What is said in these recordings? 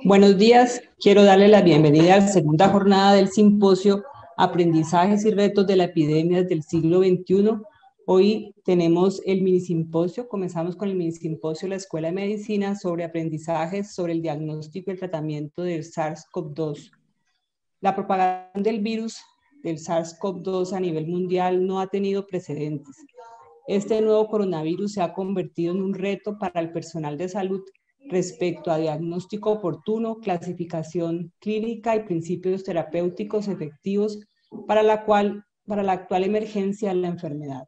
Buenos días, quiero darle la bienvenida a la segunda jornada del simposio Aprendizajes y retos de la epidemia del siglo XXI. Hoy tenemos el minisimposio, comenzamos con el minisimposio de la Escuela de Medicina sobre aprendizajes sobre el diagnóstico y el tratamiento del SARS-CoV-2. La propagación del virus del SARS-CoV-2 a nivel mundial no ha tenido precedentes. Este nuevo coronavirus se ha convertido en un reto para el personal de salud respecto a diagnóstico oportuno, clasificación clínica y principios terapéuticos efectivos para la actual emergencia de la enfermedad.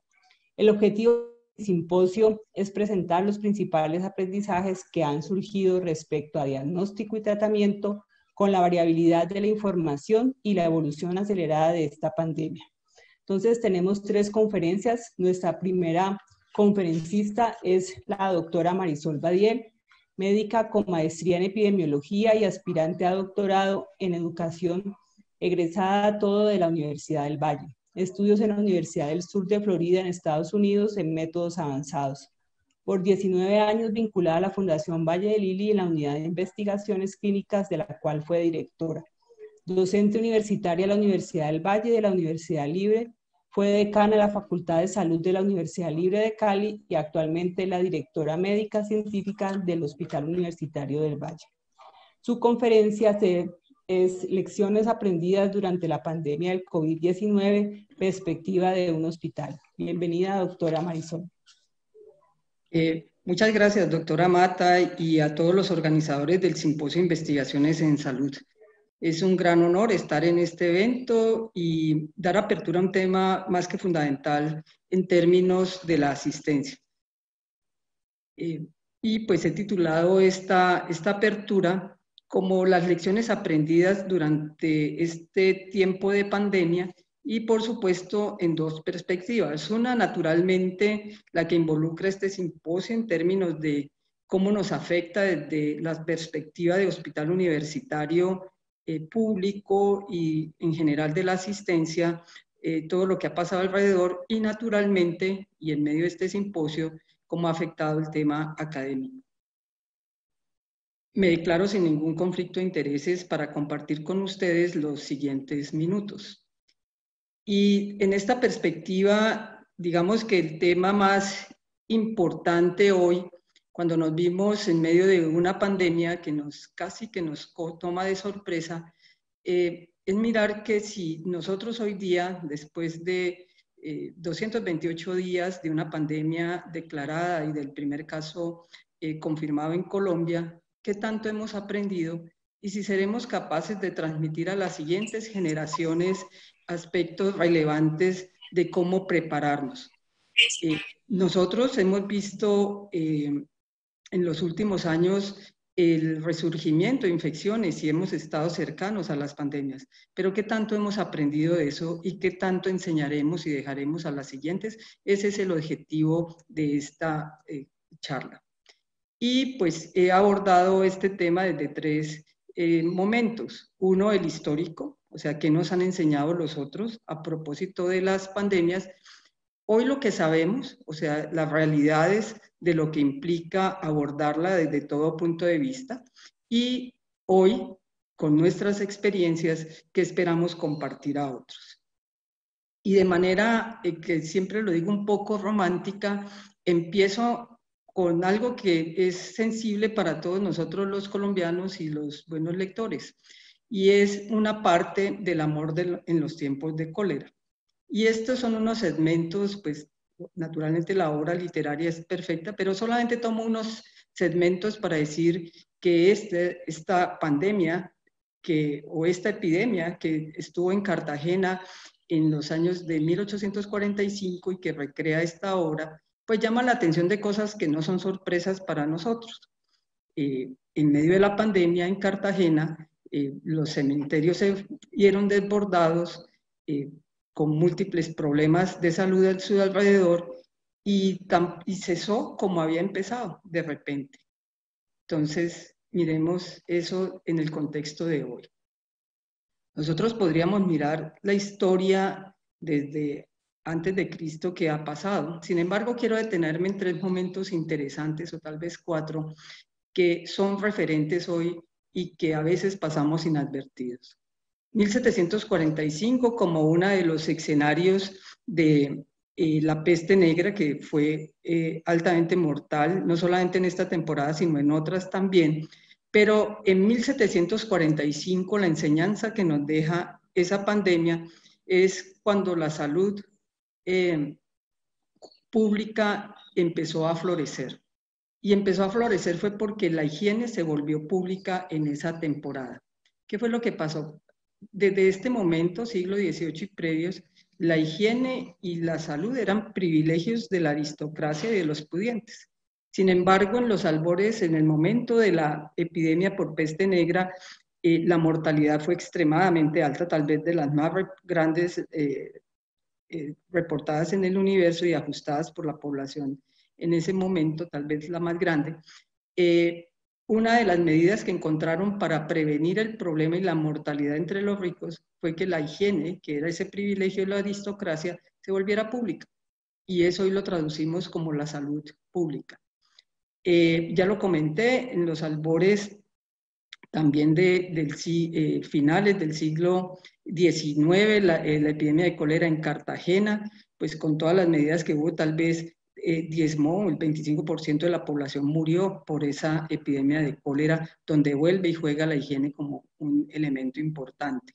El objetivo del simposio es presentar los principales aprendizajes que han surgido respecto a diagnóstico y tratamiento con la variabilidad de la información y la evolución acelerada de esta pandemia. Entonces tenemos 3 conferencias. Nuestra primera conferencista es la doctora Marisol Badiel, médica con maestría en epidemiología y aspirante a doctorado en educación, egresada todo de la Universidad del Valle. Estudios en la Universidad del Sur de Florida en Estados Unidos en métodos avanzados. Por 19 años vinculada a la Fundación Valle de Lili en la unidad de investigaciones clínicas de la cual fue directora. Docente universitaria de la Universidad del Valle y de la Universidad Libre, fue decana de la Facultad de Salud de la Universidad Libre de Cali y actualmente la directora médica científica del Hospital Universitario del Valle. Su conferencia es Lecciones aprendidas durante la pandemia del COVID-19, perspectiva de un hospital. Bienvenida, doctora Marisol. Muchas gracias, doctora Mata, y a todos los organizadores del Simposio de Investigaciones en Salud. Es un gran honor estar en este evento y dar apertura a un tema más que fundamental en términos de la asistencia. Y pues he titulado esta apertura como las lecciones aprendidas durante este tiempo de pandemia y por supuesto en 2 perspectivas. Una, naturalmente, la que involucra este simposio en términos de cómo nos afecta desde la perspectiva de hospital universitario público y en general de la asistencia, todo lo que ha pasado alrededor y naturalmente, y en medio de este simposio, cómo ha afectado el tema académico. Me declaro sin ningún conflicto de intereses para compartir con ustedes los siguientes minutos. Y en esta perspectiva, digamos que el tema más importante hoy, cuando nos vimos en medio de una pandemia que casi que nos toma de sorpresa, es mirar que si nosotros hoy día, después de 228 días de una pandemia declarada y del primer caso confirmado en Colombia, ¿qué tanto hemos aprendido? Y si seremos capaces de transmitir a las siguientes generaciones aspectos relevantes de cómo prepararnos. Nosotros hemos visto en los últimos años el resurgimiento de infecciones y hemos estado cercanos a las pandemias, pero ¿qué tanto hemos aprendido de eso y qué tanto enseñaremos y dejaremos a las siguientes? Ese es el objetivo de esta charla. Y pues he abordado este tema desde 3 momentos. Uno, el histórico, o sea, ¿qué nos han enseñado los otros a propósito de las pandemias? Hoy lo que sabemos, o sea, las realidades de lo que implica abordarla desde todo punto de vista, y hoy, con nuestras experiencias, que esperamos compartir a otros. Y de manera que siempre lo digo un poco romántica, empiezo con algo que es sensible para todos nosotros los colombianos y los buenos lectores, y es una parte del amor en los tiempos de cólera. Y estos son unos segmentos, pues naturalmente la obra literaria es perfecta, pero solamente tomo unos segmentos para decir que esta pandemia o esta epidemia que estuvo en Cartagena en los años de 1845 y que recrea esta obra, pues llama la atención de cosas que no son sorpresas para nosotros. En medio de la pandemia en Cartagena, los cementerios se vieron desbordados con múltiples problemas de salud a su alrededor y cesó como había empezado de repente. Entonces, miremos eso en el contexto de hoy. Nosotros podríamos mirar la historia desde antes de Cristo que ha pasado. Sin embargo, quiero detenerme en 3 momentos interesantes, o tal vez 4, que son referentes hoy y que a veces pasamos inadvertidos. 1745 como uno de los escenarios de la peste negra, que fue altamente mortal, no solamente en esta temporada, sino en otras también. Pero en 1745 la enseñanza que nos deja esa pandemia es cuando la salud pública empezó a florecer. Y empezó a florecer fue porque la higiene se volvió pública en esa temporada. ¿Qué fue lo que pasó? Desde este momento, siglo XVIII y previos, la higiene y la salud eran privilegios de la aristocracia y de los pudientes. Sin embargo, en los albores, en el momento de la epidemia por peste negra, la mortalidad fue extremadamente alta, tal vez de las más grandes reportadas en el universo y ajustadas por la población en ese momento, tal vez la más grande. Una de las medidas que encontraron para prevenir el problema y la mortalidad entre los ricos fue que la higiene, que era ese privilegio de la aristocracia, se volviera pública. Y eso hoy lo traducimos como la salud pública. Ya lo comenté, en los albores también finales del siglo XIX, la epidemia de cólera en Cartagena, pues con todas las medidas que hubo, tal vez diezmó, el 25% de la población murió por esa epidemia de cólera, donde vuelve y juega la higiene como un elemento importante.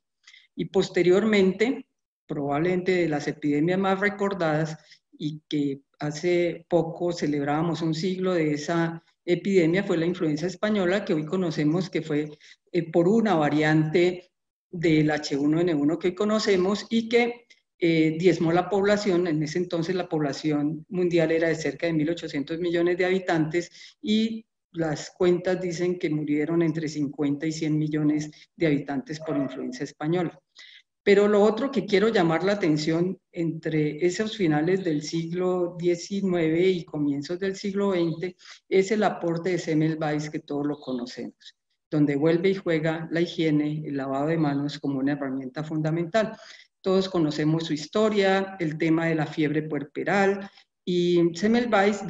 Y posteriormente, probablemente de las epidemias más recordadas, y que hace poco celebrábamos un siglo de esa epidemia, fue la influenza española, que hoy conocemos que fue por una variante del H1N1 que hoy conocemos y que diezmó la población. En ese entonces la población mundial era de cerca de 1.800 millones de habitantes y las cuentas dicen que murieron entre 50 y 100 millones de habitantes por influenza española. Pero lo otro que quiero llamar la atención entre esos finales del siglo XIX y comienzos del siglo XX es el aporte de Semmelweis, que todos lo conocemos, donde vuelve y juega la higiene, el lavado de manos como una herramienta fundamental. Todos conocemos su historia, el tema de la fiebre puerperal, y Semmelweis,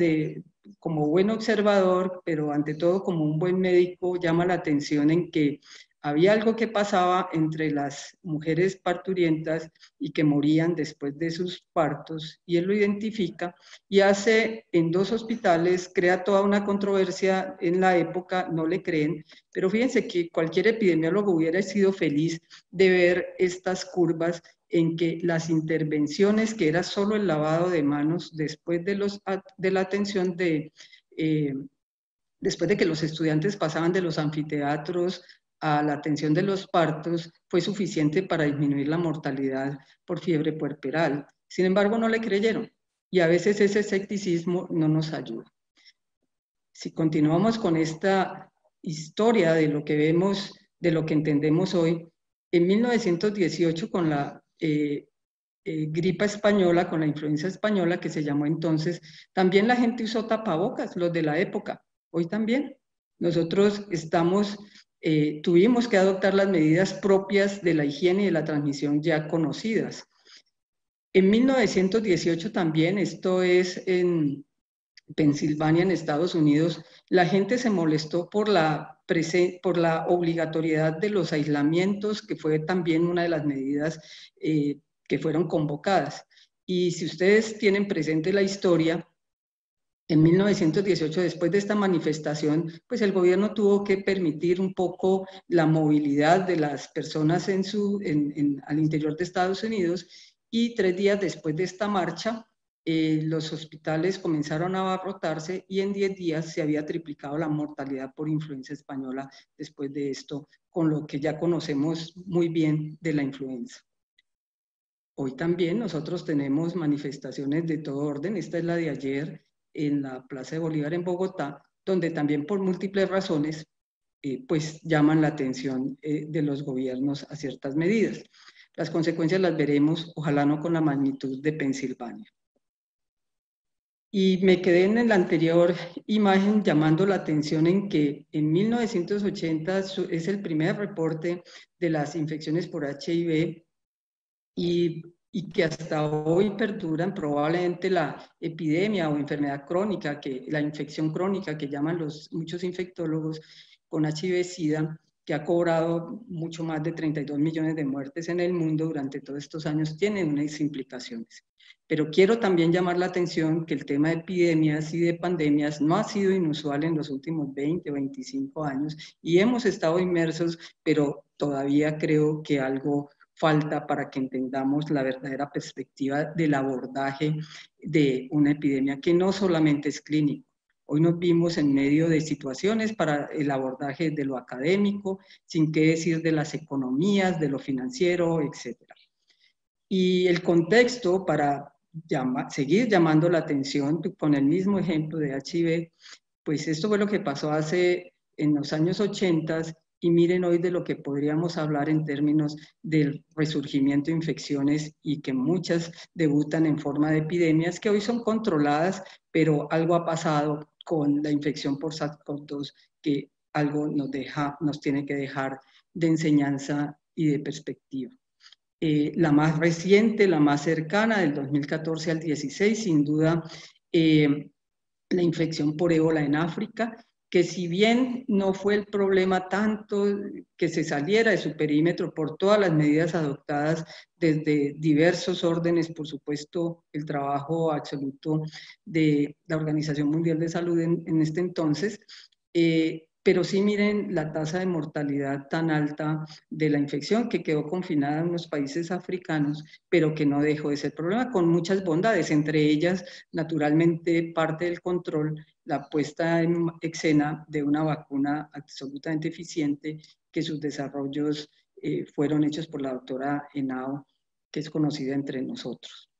como buen observador, pero ante todo como un buen médico, llama la atención en que había algo que pasaba entre las mujeres parturientas y que morían después de sus partos, y él lo identifica y hace en 2 hospitales, crea toda una controversia en la época, no le creen, pero fíjense que cualquier epidemiólogo hubiera sido feliz de ver estas curvas en que las intervenciones, que era solo el lavado de manos después de la atención después de que los estudiantes pasaban de los anfiteatros a la atención de los partos, fue suficiente para disminuir la mortalidad por fiebre puerperal. Sin embargo, no le creyeron y a veces ese escepticismo no nos ayuda. Si continuamos con esta historia de lo que vemos, de lo que entendemos hoy, en 1918 con la gripa española, con la influenza española que se llamó entonces, también la gente usó tapabocas, los de la época. Hoy también. Nosotros tuvimos que adoptar las medidas propias de la higiene y de la transmisión ya conocidas. En 1918 también, esto es en Pensilvania, en Estados Unidos, la gente se molestó por la obligatoriedad de los aislamientos, que fue también una de las medidas que fueron convocadas. Y si ustedes tienen presente la historia, en 1918, después de esta manifestación, pues el gobierno tuvo que permitir un poco la movilidad de las personas al interior de Estados Unidos, y 3 días después de esta marcha, los hospitales comenzaron a abarrotarse y en 10 días se había triplicado la mortalidad por influenza española después de esto, con lo que ya conocemos muy bien de la influenza. Hoy también nosotros tenemos manifestaciones de todo orden. Esta es la de ayer en la Plaza de Bolívar en Bogotá, donde también por múltiples razones pues llaman la atención de los gobiernos a ciertas medidas. Las consecuencias las veremos, ojalá no con la magnitud de Pensilvania. Y me quedé en la anterior imagen llamando la atención en que en 1980 es el primer reporte de las infecciones por HIV y que hasta hoy perduran. Probablemente la epidemia o enfermedad crónica, la infección crónica que llaman muchos infectólogos con HIV-Sida, que ha cobrado mucho más de 32 millones de muertes en el mundo durante todos estos años, tiene unas implicaciones. Pero quiero también llamar la atención que el tema de epidemias y de pandemias no ha sido inusual en los últimos 20 o 25 años y hemos estado inmersos, pero todavía creo que algo falta para que entendamos la verdadera perspectiva del abordaje de una epidemia que no solamente es clínico. Hoy nos vimos en medio de situaciones para el abordaje de lo académico, sin qué decir de las economías, de lo financiero, etc. Y el contexto para seguir llamando la atención con el mismo ejemplo de HIV, pues esto fue lo que pasó en los años 80 y miren hoy de lo que podríamos hablar en términos del resurgimiento de infecciones y que muchas debutan en forma de epidemias que hoy son controladas, pero algo ha pasado con la infección por SARS-CoV-2 que algo nos tiene que dejar de enseñanza y de perspectiva. La más reciente, la más cercana, del 2014 al 16, sin duda, la infección por ébola en África, que si bien no fue el problema tanto que se saliera de su perímetro por todas las medidas adoptadas desde diversos órdenes, por supuesto, el trabajo absoluto de la Organización Mundial de Salud en este entonces, pero sí miren la tasa de mortalidad tan alta de la infección que quedó confinada en los países africanos, pero que no dejó de ser problema, con muchas bondades, entre ellas, naturalmente, parte del control, la puesta en escena de una vacuna absolutamente eficiente, que sus desarrollos fueron hechos por la doctora Henao, que es conocida entre nosotros.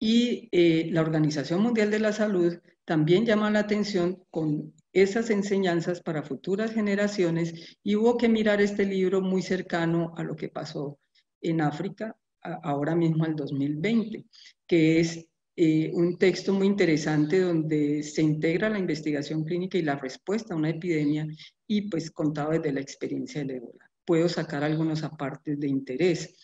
Y la Organización Mundial de la Salud también llama la atención con esas enseñanzas para futuras generaciones y hubo que mirar este libro muy cercano a lo que pasó en África, ahora mismo al 2020, que es un texto muy interesante donde se integra la investigación clínica y la respuesta a una epidemia y pues contado desde la experiencia del ébola. Puedo sacar algunos apartes de interés.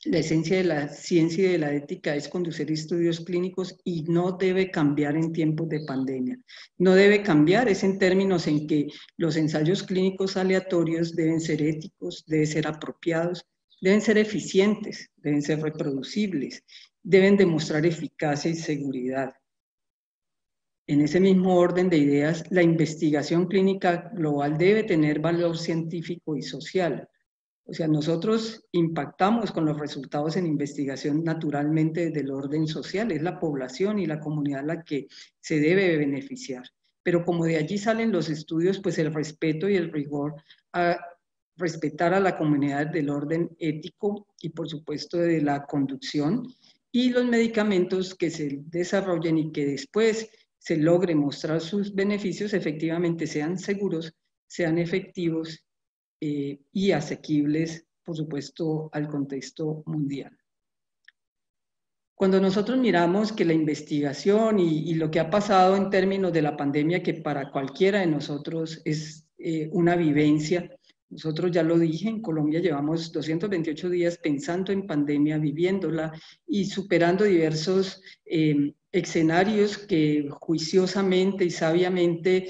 La esencia de la ciencia y de la ética es conducir estudios clínicos y no debe cambiar en tiempos de pandemia. No debe cambiar, es en términos en que los ensayos clínicos aleatorios deben ser éticos, deben ser apropiados, deben ser eficientes, deben ser reproducibles, deben demostrar eficacia y seguridad. En ese mismo orden de ideas, la investigación clínica global debe tener valor científico y social. O sea, nosotros impactamos con los resultados en investigación naturalmente desde el orden social, es la población y la comunidad la que se debe beneficiar. Pero como de allí salen los estudios, pues el respeto y el rigor a respetar a la comunidad del orden ético y por supuesto de la conducción y los medicamentos que se desarrollen y que después se logre mostrar sus beneficios efectivamente sean seguros, sean efectivos y asequibles, por supuesto, al contexto mundial. Cuando nosotros miramos que la investigación y lo que ha pasado en términos de la pandemia, que para cualquiera de nosotros es una vivencia, nosotros ya lo dije, en Colombia llevamos 228 días pensando en pandemia, viviéndola y superando diversos escenarios que juiciosamente y sabiamente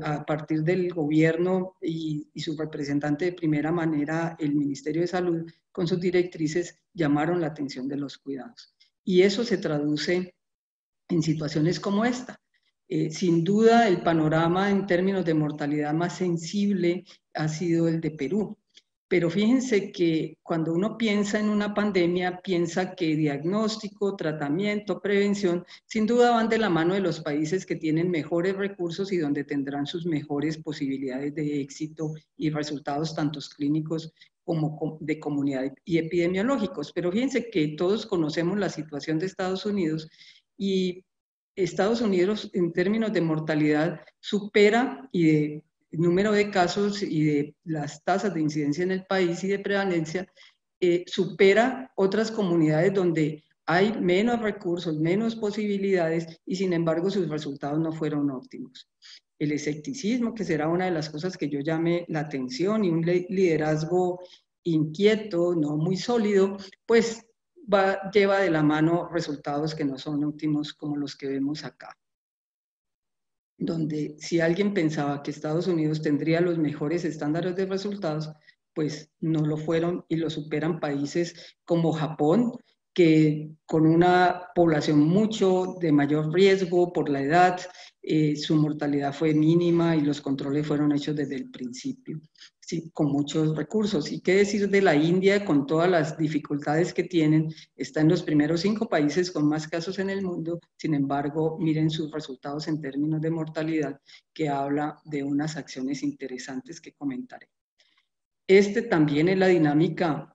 a partir del gobierno y su representante de primera manera, el Ministerio de Salud, con sus directrices, llamaron la atención de los cuidados. Y eso se traduce en situaciones como esta. Sin duda, el panorama en términos de mortalidad más sensible ha sido el de Perú. Pero fíjense que cuando uno piensa en una pandemia, piensa que diagnóstico, tratamiento, prevención, sin duda van de la mano de los países que tienen mejores recursos y donde tendrán sus mejores posibilidades de éxito y resultados tanto clínicos como de comunidad y epidemiológicos. Pero fíjense que todos conocemos la situación de Estados Unidos y Estados Unidos en términos de mortalidad supera y de número de casos y de las tasas de incidencia en el país y de prevalencia, supera otras comunidades donde hay menos recursos, menos posibilidades y sin embargo sus resultados no fueron óptimos. El escepticismo, que será una de las cosas que yo llame la atención, y un liderazgo inquieto, no muy sólido, pues lleva de la mano resultados que no son óptimos como los que vemos acá. donde si alguien pensaba que Estados Unidos tendría los mejores estándares de resultados, pues no lo fueron y lo superan países como Japón, que con una población mucho de mayor riesgo por la edad, su mortalidad fue mínima y los controles fueron hechos desde el principio, sí, con muchos recursos. ¿Y qué decir de la India con todas las dificultades que tienen? Está en los primeros 5 países con más casos en el mundo, sin embargo, miren sus resultados en términos de mortalidad, que habla de unas acciones interesantes que comentaré. También es la dinámica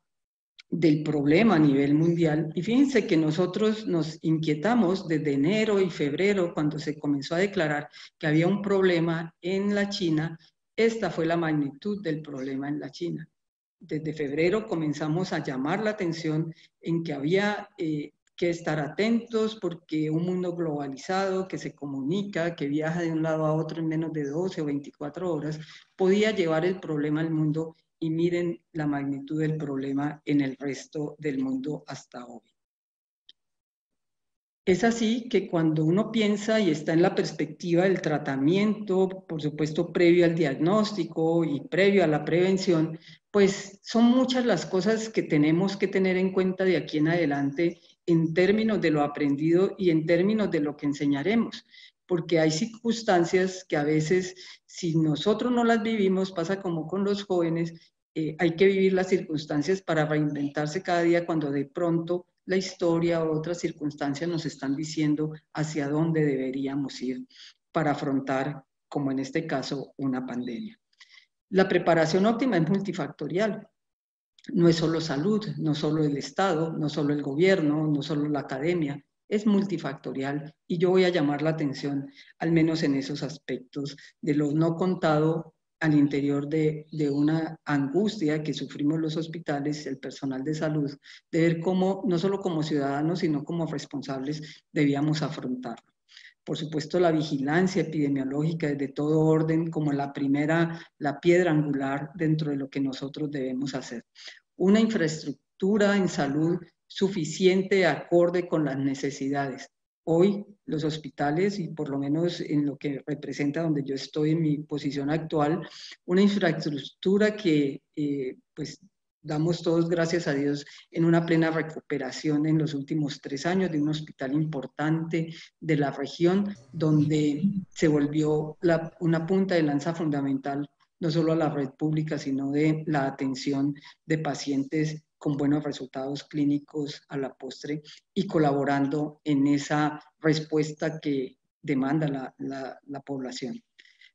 del problema a nivel mundial. Y fíjense que nosotros nos inquietamos desde enero y febrero, cuando se comenzó a declarar que había un problema en la China. Esta fue la magnitud del problema en la China. Desde febrero comenzamos a llamar la atención en que había que estar atentos porque un mundo globalizado que se comunica, que viaja de un lado a otro en menos de 12 o 24 horas, podía llevar el problema al mundo, y miren la magnitud del problema en el resto del mundo hasta hoy. Es así que cuando uno piensa y está en la perspectiva del tratamiento, por supuesto previo al diagnóstico y previo a la prevención, pues son muchas las cosas que tenemos que tener en cuenta de aquí en adelante en términos de lo aprendido y en términos de lo que enseñaremos, porque hay circunstancias que a veces, si nosotros no las vivimos, pasa como con los jóvenes, hay que vivir las circunstancias para reinventarse cada día cuando de pronto la historia o otras circunstancias nos están diciendo hacia dónde deberíamos ir para afrontar, como en este caso, una pandemia. La preparación óptima es multifactorial. No es solo salud, no solo el Estado, no solo el gobierno, no solo la academia, es multifactorial y yo voy a llamar la atención, al menos en esos aspectos, de lo no contado al interior de una angustia que sufrimos los hospitales, el personal de salud, de ver cómo, no solo como ciudadanos, sino como responsables, debíamos afrontarlo. Por supuesto, la vigilancia epidemiológica es de todo orden como la piedra angular dentro de lo que nosotros debemos hacer. Una infraestructura en salud suficiente, acorde con las necesidades. Hoy los hospitales, y por lo menos en lo que representa donde yo estoy en mi posición actual, una infraestructura que pues damos todos gracias a Dios en una plena recuperación en los últimos 3 años de un hospital importante de la región, donde se volvió una punta de lanza fundamental, no solo a la red pública, sino de la atención de pacientes con buenos resultados clínicos a la postre y colaborando en esa respuesta que demanda la población.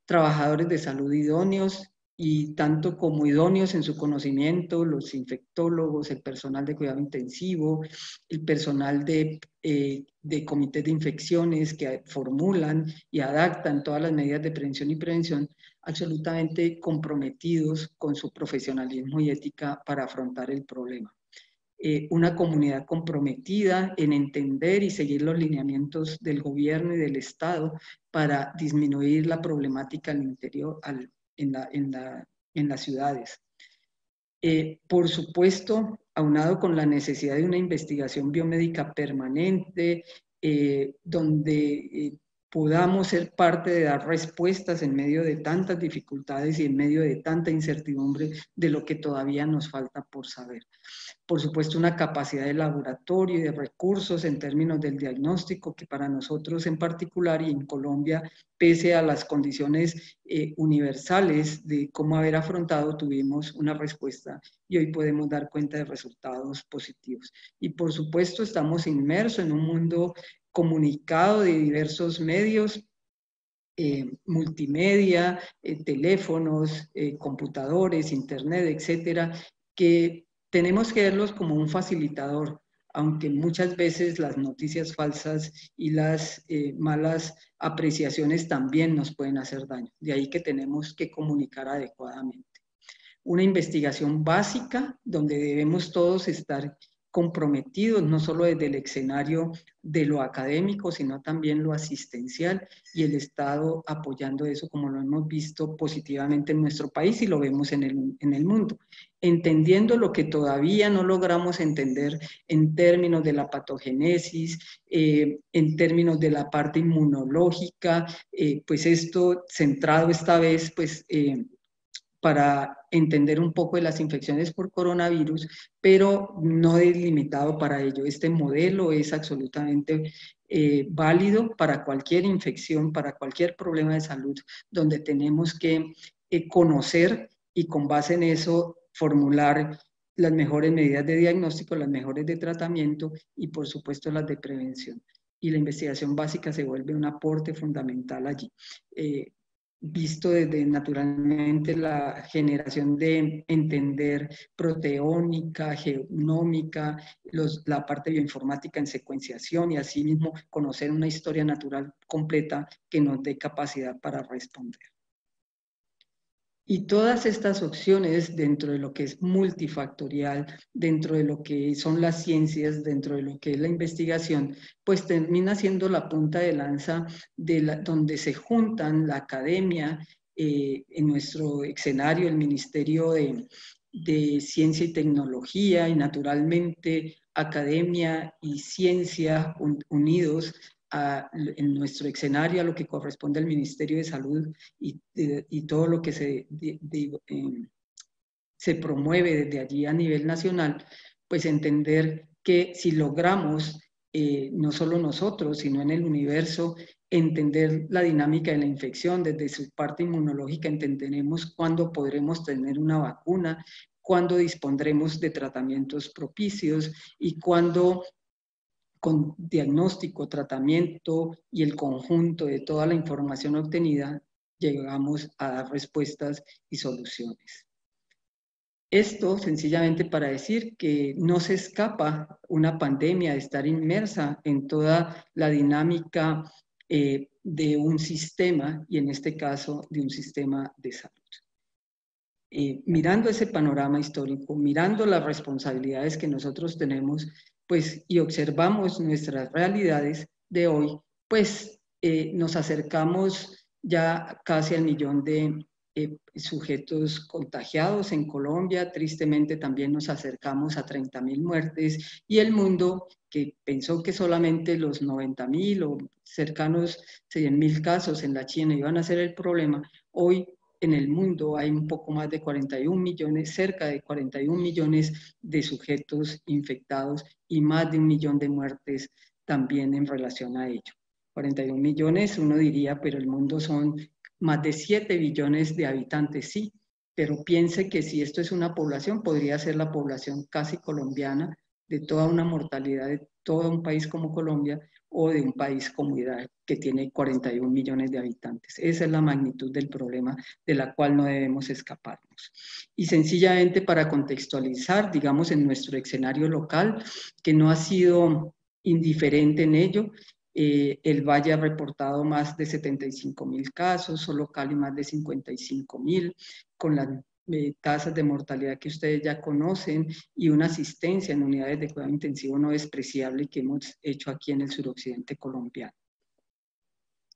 Trabajadores de salud idóneos, y tanto como idóneos en su conocimiento, los infectólogos, el personal de cuidado intensivo, el personal de comités de infecciones que formulan y adaptan todas las medidas de prevención y prevención, absolutamente comprometidos con su profesionalismo y ética para afrontar el problema. Una comunidad comprometida en entender y seguir los lineamientos del gobierno y del Estado para disminuir la problemática al interior, en las ciudades. Por supuesto, aunado con la necesidad de una investigación biomédica permanente, donde podamos ser parte de dar respuestas en medio de tantas dificultades y en medio de tanta incertidumbre de lo que todavía nos falta por saber. Por supuesto, una capacidad de laboratorio y de recursos en términos del diagnóstico, que para nosotros en particular y en Colombia, pese a las condiciones universales de cómo haber afrontado, tuvimos una respuesta y hoy podemos dar cuenta de resultados positivos. Y por supuesto, estamos inmersos en un mundo comunicado de diversos medios, multimedia, teléfonos, computadores, internet, etcétera, que tenemos que verlos como un facilitador, aunque muchas veces las noticias falsas y las malas apreciaciones también nos pueden hacer daño. De ahí que tenemos que comunicar adecuadamente. Una investigación básica donde debemos todos estar comprometidos, no solo desde el escenario de lo académico, sino también lo asistencial, y el Estado apoyando eso, como lo hemos visto positivamente en nuestro país y lo vemos en el mundo, entendiendo lo que todavía no logramos entender en términos de la patogénesis, en términos de la parte inmunológica, pues esto centrado esta vez, pues para entender un poco de las infecciones por coronavirus, pero no es limitado para ello. Este modelo es absolutamente válido para cualquier infección, para cualquier problema de salud, donde tenemos que conocer y con base en eso formular las mejores medidas de diagnóstico, las mejores de tratamiento y por supuesto las de prevención. Y la investigación básica se vuelve un aporte fundamental allí. Visto desde naturalmente la generación de entender proteómica, genómica, la parte bioinformática en secuenciación y asimismo conocer una historia natural completa que nos dé capacidad para responder. Y todas estas opciones dentro de lo que es multifactorial, dentro de lo que son las ciencias, dentro de lo que es la investigación, pues termina siendo la punta de lanza donde se juntan la academia, en nuestro escenario, el Ministerio de Ciencia y Tecnología y naturalmente academia y ciencia unidos en nuestro escenario a lo que corresponde al Ministerio de Salud y todo lo que se promueve desde allí a nivel nacional, pues entender que si logramos, no solo nosotros, sino en el universo, entender la dinámica de la infección desde su parte inmunológica, entenderemos cuándo podremos tener una vacuna, cuándo dispondremos de tratamientos propicios y cuándo con diagnóstico, tratamiento y el conjunto de toda la información obtenida, llegamos a dar respuestas y soluciones. Esto sencillamente para decir que no se escapa una pandemia de estar inmersa en toda la dinámica de un sistema, y en este caso de un sistema de salud. Mirando ese panorama histórico, mirando las responsabilidades que nosotros tenemos, pues, y observamos nuestras realidades de hoy, pues nos acercamos ya casi al millón de sujetos contagiados en Colombia. Tristemente también nos acercamos a 30.000 muertes, y el mundo, que pensó que solamente los 90.000 o cercanos 100.000 casos en la China iban a ser el problema, hoy en el mundo hay un poco más de 41 millones, cerca de 41 millones de sujetos infectados y más de 1 millón de muertes también en relación a ello. 41 millones, uno diría, pero el mundo son más de 7 billones de habitantes, sí, pero piense que si esto es una población, podría ser la población casi colombiana, de toda una mortalidad de todo un país como Colombia, o de un país como Irak, que tiene 41 millones de habitantes. Esa es la magnitud del problema de la cual no debemos escaparnos. Y sencillamente para contextualizar, digamos, en nuestro escenario local, que no ha sido indiferente en ello, el Valle ha reportado más de 75.000 casos, solo Cali más de 55.000, con las tasas de mortalidad que ustedes ya conocen y una asistencia en unidades de cuidado intensivo no despreciable que hemos hecho aquí en el suroccidente colombiano.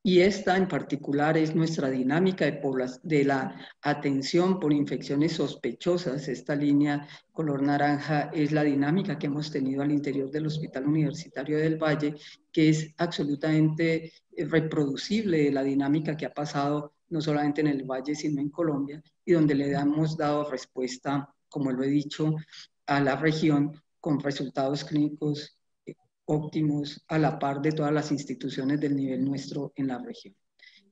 Y esta en particular es nuestra dinámica de la atención por infecciones sospechosas. Esta línea color naranja es la dinámica que hemos tenido al interior del Hospital Universitario del Valle, que es absolutamente reproducible de la dinámica que ha pasado no solamente en el Valle, sino en Colombia, y donde le hemos dado respuesta, como lo he dicho, a la región con resultados clínicos óptimos a la par de todas las instituciones del nivel nuestro en la región.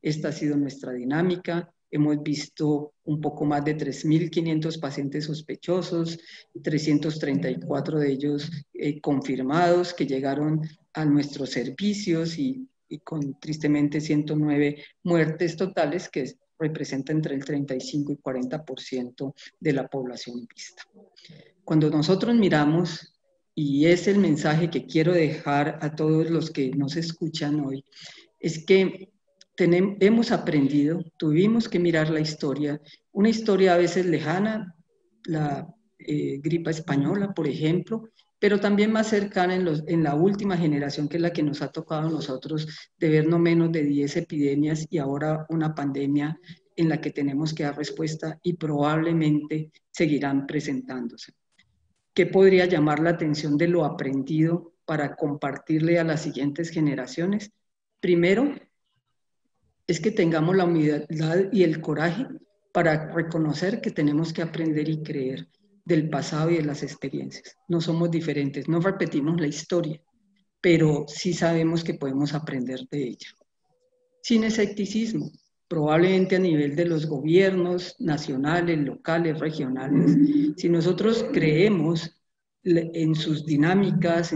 Esta ha sido nuestra dinámica. Hemos visto un poco más de 3.500 pacientes sospechosos, 334 de ellos confirmados que llegaron a nuestros servicios y con tristemente 109 muertes totales, que representa entre el 35 y 40% de la población vista. Cuando nosotros miramos, y es el mensaje que quiero dejar a todos los que nos escuchan hoy, es que hemos aprendido, tuvimos que mirar la historia, una historia a veces lejana, la gripa española, por ejemplo, pero también más cercana en la última generación, que es la que nos ha tocado a nosotros, de ver no menos de 10 epidemias y ahora una pandemia en la que tenemos que dar respuesta y probablemente seguirán presentándose. ¿Qué podría llamar la atención de lo aprendido para compartirle a las siguientes generaciones? Primero, es que tengamos la humildad y el coraje para reconocer que tenemos que aprender y creer del pasado y de las experiencias. No somos diferentes, no repetimos la historia, pero sí sabemos que podemos aprender de ella. Sin escepticismo, probablemente a nivel de los gobiernos nacionales, locales, regionales. Si nosotros creemos en sus dinámicas,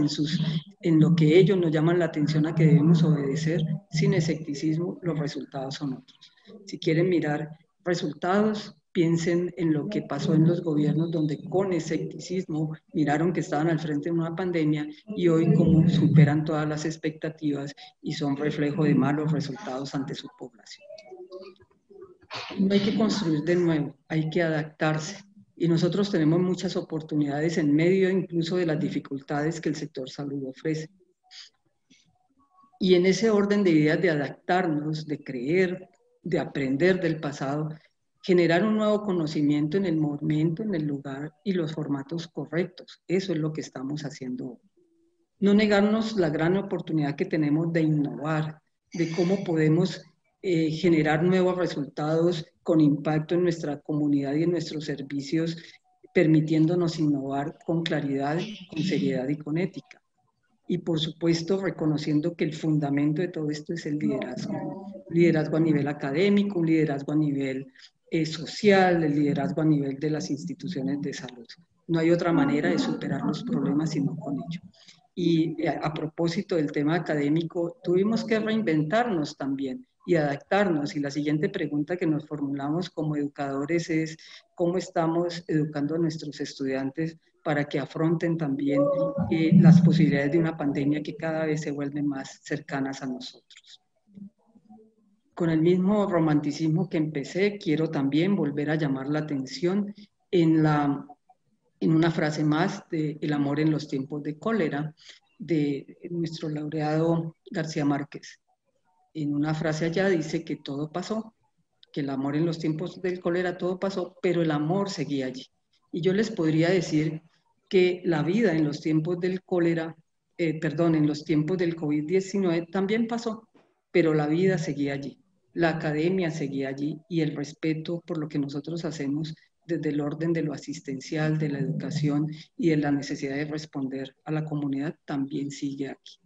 en lo que ellos nos llaman la atención a que debemos obedecer, sin escepticismo, los resultados son otros. Si quieren mirar resultados, piensen en lo que pasó en los gobiernos donde con escepticismo miraron que estaban al frente de una pandemia y hoy cómo superan todas las expectativas y son reflejo de malos resultados ante su población. No hay que construir de nuevo, hay que adaptarse. Y nosotros tenemos muchas oportunidades en medio incluso de las dificultades que el sector salud ofrece. Y en ese orden de ideas de adaptarnos, de creer, de aprender del pasado, generar un nuevo conocimiento en el momento, en el lugar y los formatos correctos. Eso es lo que estamos haciendo hoy. No negarnos la gran oportunidad que tenemos de innovar, de cómo podemos generar nuevos resultados con impacto en nuestra comunidad y en nuestros servicios, permitiéndonos innovar con claridad, con seriedad y con ética. Y por supuesto reconociendo que el fundamento de todo esto es el liderazgo. Liderazgo a nivel académico, un liderazgo a nivel social, el liderazgo a nivel de las instituciones de salud. No hay otra manera de superar los problemas sino con ello. Y a propósito del tema académico, tuvimos que reinventarnos también y adaptarnos. Y la siguiente pregunta que nos formulamos como educadores es cómo estamos educando a nuestros estudiantes para que afronten también las posibilidades de una pandemia que cada vez se vuelven más cercanas a nosotros. Con el mismo romanticismo que empecé, quiero también volver a llamar la atención en una frase más de El amor en los tiempos de cólera, de nuestro laureado García Márquez. En una frase allá dice que todo pasó, que el amor en los tiempos del cólera todo pasó, pero el amor seguía allí. Y yo les podría decir que la vida en los tiempos del cólera, en los tiempos del COVID-19 también pasó, pero la vida seguía allí, la academia seguía allí y el respeto por lo que nosotros hacemos desde el orden de lo asistencial, de la educación y de la necesidad de responder a la comunidad también sigue aquí.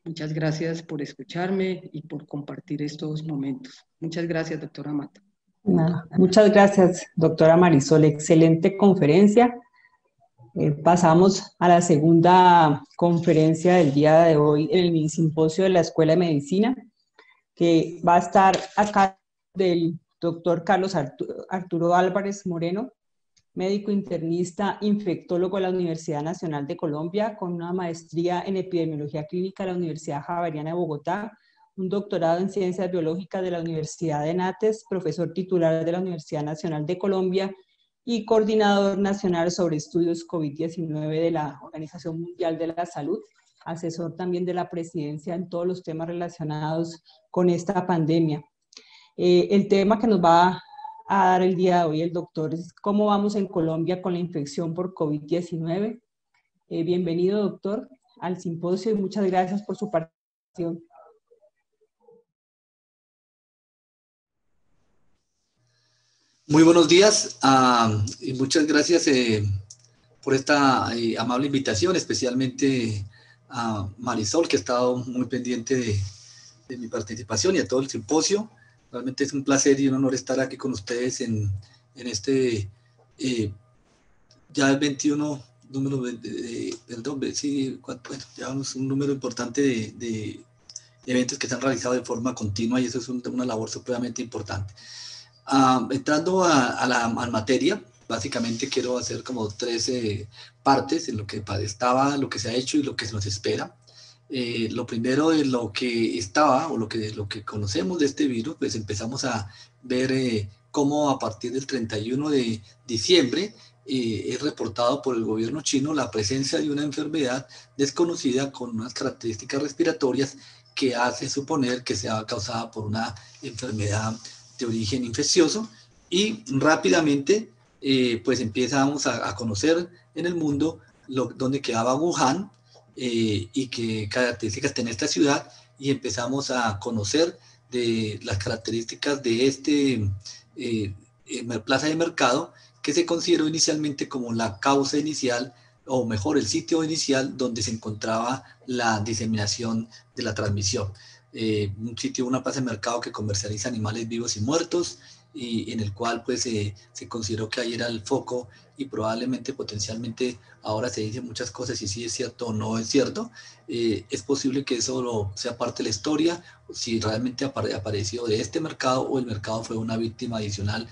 Muchas gracias por escucharme y por compartir estos momentos. Muchas gracias, doctora Mata. Muchas gracias, doctora Marisol. Excelente conferencia. Pasamos a la segunda conferencia del día de hoy en el minisimposio de la Escuela de Medicina, que va a estar acá del doctor Carlos Arturo Álvarez Moreno, médico internista, infectólogo de la Universidad Nacional de Colombia, con una maestría en epidemiología clínica de la Universidad Javeriana de Bogotá, un doctorado en ciencias biológicas de la Universidad de Nates, profesor titular de la Universidad Nacional de Colombia y coordinador nacional sobre estudios COVID-19 de la Organización Mundial de la Salud, asesor también de la presidencia en todos los temas relacionados con esta pandemia. El tema que nos va a dar el día de hoy el doctor es cómo vamos en Colombia con la infección por COVID-19. Bienvenido, doctor, al simposio y muchas gracias por su participación. Muy buenos días y muchas gracias por esta amable invitación, especialmente a Marisol, que ha estado muy pendiente de mi participación, y a todo el simposio. Realmente es un placer y un honor estar aquí con ustedes en este ya el 21 número bueno, llevamos un número importante de eventos que se han realizado de forma continua, y eso es una labor supremamente importante. Entrando a la materia, básicamente quiero hacer como tres partes en lo que estaba, lo que se ha hecho y lo que se nos espera. Lo primero de lo que estaba o lo que conocemos de este virus, pues empezamos a ver cómo a partir del 31 de diciembre es reportado por el gobierno chino la presencia de una enfermedad desconocida con unas características respiratorias que hace suponer que sea causada por una enfermedad de origen infeccioso, y rápidamente pues empezamos a conocer en el mundo dónde quedaba Wuhan y qué características tiene esta ciudad, y empezamos a conocer de las características de plaza de mercado, que se consideró inicialmente como la causa inicial, o mejor, el sitio inicial donde se encontraba la diseminación de la transmisión. Un sitio, una plaza de mercado que comercializa animales vivos y muertos, y en el cual pues se consideró que ahí era el foco, y probablemente, potencialmente, ahora se dicen muchas cosas y si es cierto o no es cierto. Es posible que eso sea parte de la historia, si realmente apareció de este mercado o el mercado fue una víctima adicional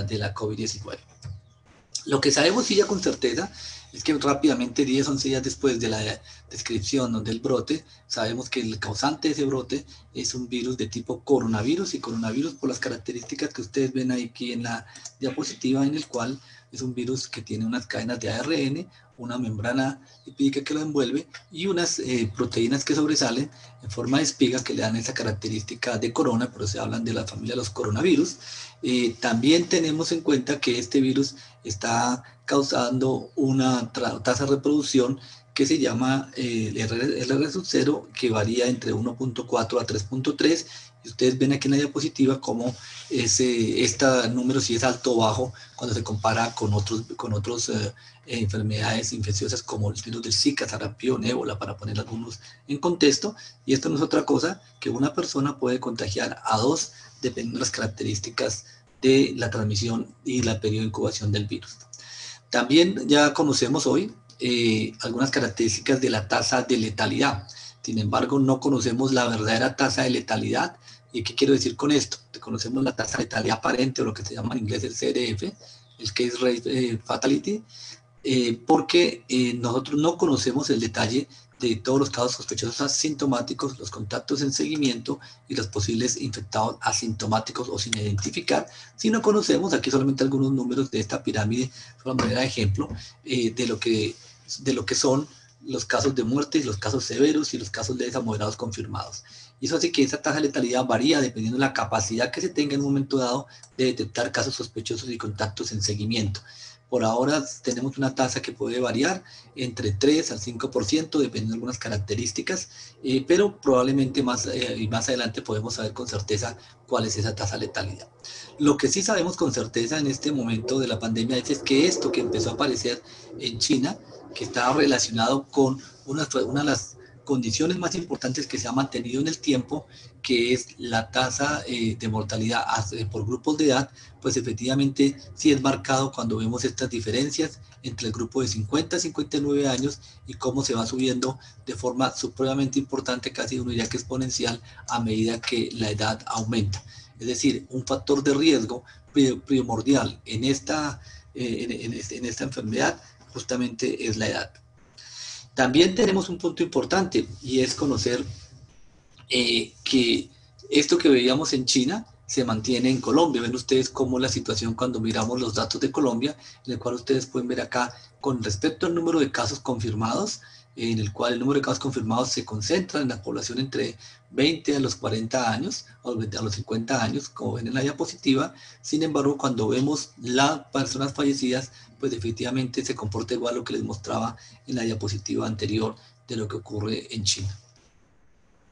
de la COVID-19. Lo que sabemos sí ya con certeza es que rápidamente, 10 o 11 días después de la descripción del brote, sabemos que el causante de ese brote es un virus de tipo coronavirus, y coronavirus por las características que ustedes ven aquí en la diapositiva, en el cual es un virus que tiene unas cadenas de ARN, una membrana lipídica que lo envuelve y unas proteínas que sobresalen en forma de espiga que le dan esa característica de corona, por eso se hablan de la familia de los coronavirus. También tenemos en cuenta que este virus está causando una tasa de reproducción que se llama R0, que varía entre 1.4 a 3.3, y ustedes ven aquí en la diapositiva cómo este número sí es alto o bajo cuando se compara con otros enfermedades infecciosas como el virus del Zika, sarampión, ébola, para poner algunos en contexto. Y esto no es otra cosa que una persona puede contagiar a dos dependiendo de las características de la transmisión y la periodo de incubación del virus. También ya conocemos hoy algunas características de la tasa de letalidad. Sin embargo, no conocemos la verdadera tasa de letalidad. ¿Y qué quiero decir con esto? Conocemos la tasa de letalidad aparente, o lo que se llama en inglés el CRF, el Case Rate Fatality, porque nosotros no conocemos el detalle de todos los casos sospechosos asintomáticos, los contactos en seguimiento y los posibles infectados asintomáticos o sin identificar, si no conocemos aquí solamente algunos números de esta pirámide, solo a manera de ejemplo, de lo que son los casos de muerte y los casos severos y los casos leves a moderados confirmados. Y eso hace que esa tasa de letalidad varía dependiendo de la capacidad que se tenga en un momento dado de detectar casos sospechosos y contactos en seguimiento. Por ahora tenemos una tasa que puede variar entre 3 al 5%, dependiendo de algunas características, pero probablemente más adelante podemos saber con certeza cuál es esa tasa de letalidad. Lo que sí sabemos con certeza en este momento de la pandemia es que esto que empezó a aparecer en China, que estaba relacionado con una de las condiciones más importantes que se ha mantenido en el tiempo, que es la tasa de mortalidad por grupos de edad, pues efectivamente sí es marcado cuando vemos estas diferencias entre el grupo de 50 a 59 años y cómo se va subiendo de forma supremamente importante, casi uno diría que exponencial, a medida que la edad aumenta. Es decir, un factor de riesgo primordial en esta enfermedad justamente es la edad. También tenemos un punto importante, y es conocer que esto que veíamos en China se mantiene en Colombia. Ven ustedes cómo la situación cuando miramos los datos de Colombia, en el cual ustedes pueden ver acá con respecto al número de casos confirmados, en el cual el número de casos confirmados se concentra en la población entre 20 a los 40 años, o a los 50 años, como ven en la diapositiva. Sin embargo, cuando vemos las personas fallecidas, pues definitivamente se comporta igual a lo que les mostraba en la diapositiva anterior de lo que ocurre en China.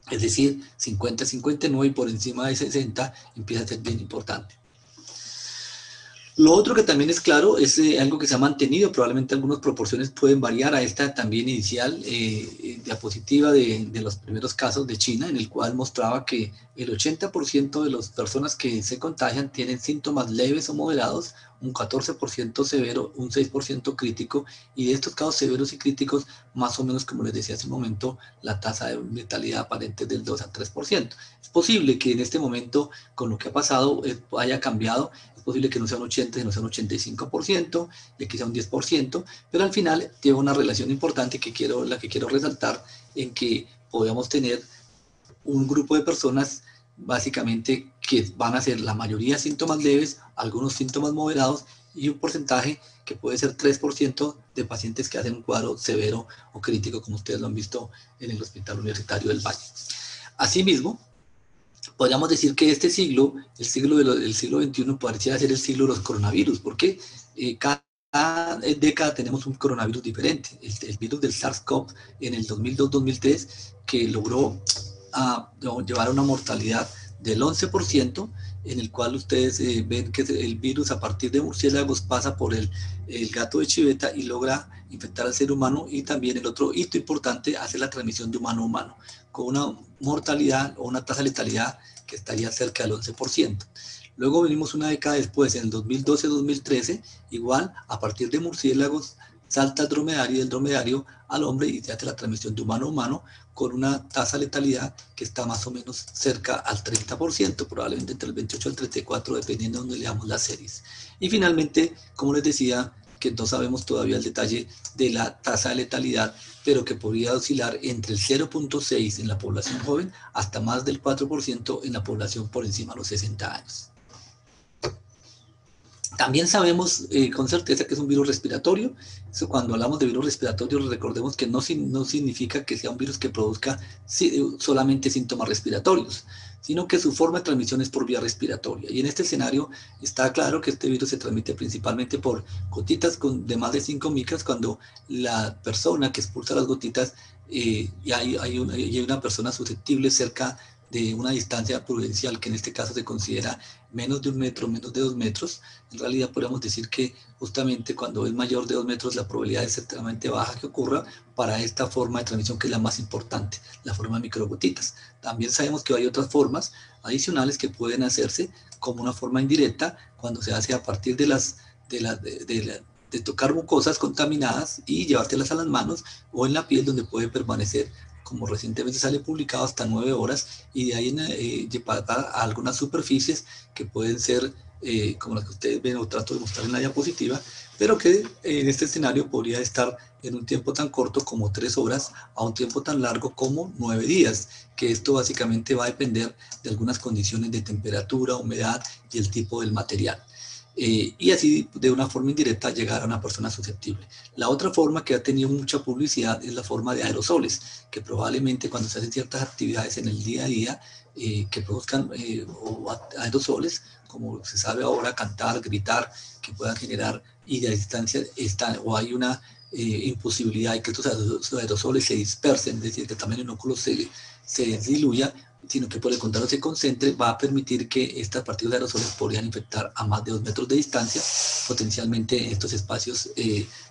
Es decir, 50-59 y por encima de 60 empieza a ser bien importante. Lo otro que también es claro es algo que se ha mantenido, probablemente algunas proporciones pueden variar a esta también inicial diapositiva de los primeros casos de China, en el cual mostraba que el 80% de las personas que se contagian tienen síntomas leves o moderados, un 14% severo, un 6% crítico, y de estos casos severos y críticos, más o menos como les decía hace un momento, la tasa de letalidad aparente es del 2 a 3%. Es posible que en este momento, con lo que ha pasado, haya cambiado. Es posible que no sea un 80, sino sea un 85%, y aquí sea un 10%, pero al final tiene una relación importante la que quiero resaltar, en que podemos tener un grupo de personas básicamente que van a ser la mayoría síntomas leves, algunos síntomas moderados y un porcentaje que puede ser 3% de pacientes que hacen un cuadro severo o crítico, como ustedes lo han visto en el Hospital Universitario del Valle. Asimismo, podríamos decir que este siglo, el siglo XXI, pareciera ser el siglo de los coronavirus, porque cada década tenemos un coronavirus diferente. El virus del SARS-CoV en el 2002-2003, que logró llevar a una mortalidad del 11%, en el cual ustedes ven que el virus a partir de murciélagos pasa por el gato de chiveta y logra infectar al ser humano, y también el otro hito importante hace la transmisión de humano a humano, con una mortalidad o una tasa de letalidad que estaría cerca del 11%. Luego venimos una década después, en el 2012-2013, igual a partir de murciélagos salta el dromedario y del dromedario al hombre y se hace la transmisión de humano a humano con una tasa de letalidad que está más o menos cerca al 30%, probablemente entre el 28 al 34%, dependiendo de donde leamos las series. Y finalmente, como les decía, que no sabemos todavía el detalle de la tasa de letalidad, pero que podría oscilar entre el 0.6 en la población joven hasta más del 4% en la población por encima de los 60 años. También sabemos con certeza que es un virus respiratorio. Eso, cuando hablamos de virus respiratorio, recordemos que no significa que sea un virus que produzca solamente síntomas respiratorios, sino que su forma de transmisión es por vía respiratoria. Y en este escenario está claro que este virus se transmite principalmente por gotitas de más de 5 micras, cuando la persona que expulsa las gotitas y hay una persona susceptible cerca de una distancia prudencial, que en este caso se considera menos de 1 metro, menos de 2 metros. En realidad podríamos decir que justamente cuando es mayor de 2 metros la probabilidad es extremadamente baja que ocurra para esta forma de transmisión, que es la más importante, la forma de microgotitas. También sabemos que hay otras formas adicionales que pueden hacerse, como una forma indirecta, cuando se hace a partir de tocar mucosas contaminadas y llevártelas a las manos o en la piel, donde puede permanecer, como recientemente sale publicado, hasta 9 horas, y de ahí llevar a algunas superficies que pueden ser como las que ustedes ven o trato de mostrar en la diapositiva, pero que en este escenario podría estar en un tiempo tan corto como 3 horas a un tiempo tan largo como 9 días, que esto básicamente va a depender de algunas condiciones de temperatura, humedad y el tipo del material. Y así de una forma indirecta llegar a una persona susceptible. La otra forma que ha tenido mucha publicidad es la forma de aerosoles, que probablemente cuando se hacen ciertas actividades en el día a día que produzcan aerosoles, como se sabe ahora, cantar, gritar, que puedan generar, y de distancia o hay una imposibilidad de que estos aerosoles se dispersen, es decir, que también el inóculo se diluya, sino que por el contrario se concentre, va a permitir que estas partículas de aerosoles podrían infectar a más de 2 metros de distancia, potencialmente en estos espacios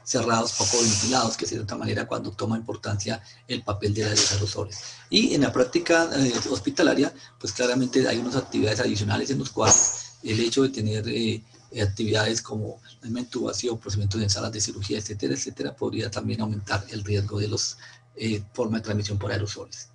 cerrados, poco ventilados, que es de otra manera cuando toma importancia el papel de los aerosoles. Y en la práctica hospitalaria, pues claramente hay unas actividades adicionales en los cuales el hecho de tener actividades como la intubación, procedimientos en salas de cirugía, etcétera, etcétera, podría también aumentar el riesgo de las formas de transmisión por aerosoles.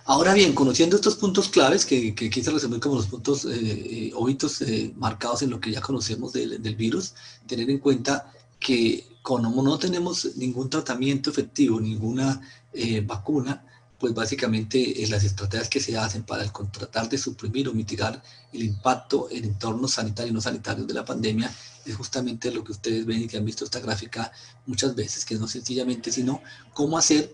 Ahora bien, conociendo estos puntos claves, que quise resumir como los puntos o hitos marcados en lo que ya conocemos del virus, tener en cuenta que como no tenemos ningún tratamiento efectivo, ninguna vacuna, pues básicamente las estrategias que se hacen para tratar de suprimir o mitigar el impacto en entornos sanitarios y no sanitarios de la pandemia es justamente lo que ustedes ven y que han visto esta gráfica muchas veces, que no sencillamente, sino cómo hacer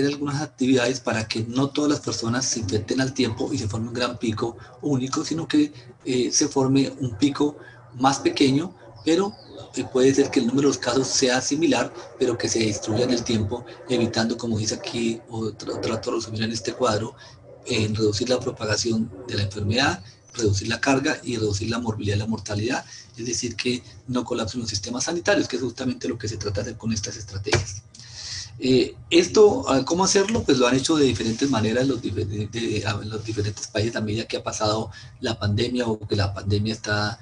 algunas actividades para que no todas las personas se infecten al tiempo y se forme un gran pico único, sino que se forme un pico más pequeño, pero puede ser que el número de los casos sea similar, pero que se distribuya en el tiempo, evitando, como dice aquí, o trato de resumir en este cuadro, en reducir la propagación de la enfermedad, reducir la carga y reducir la morbilidad y la mortalidad, es decir, que no colapsen los sistemas sanitarios, que es justamente lo que se trata de hacer con estas estrategias. ¿Cómo hacerlo? Pues lo han hecho de diferentes maneras en los diferentes países a medida que ha pasado la pandemia o que la pandemia está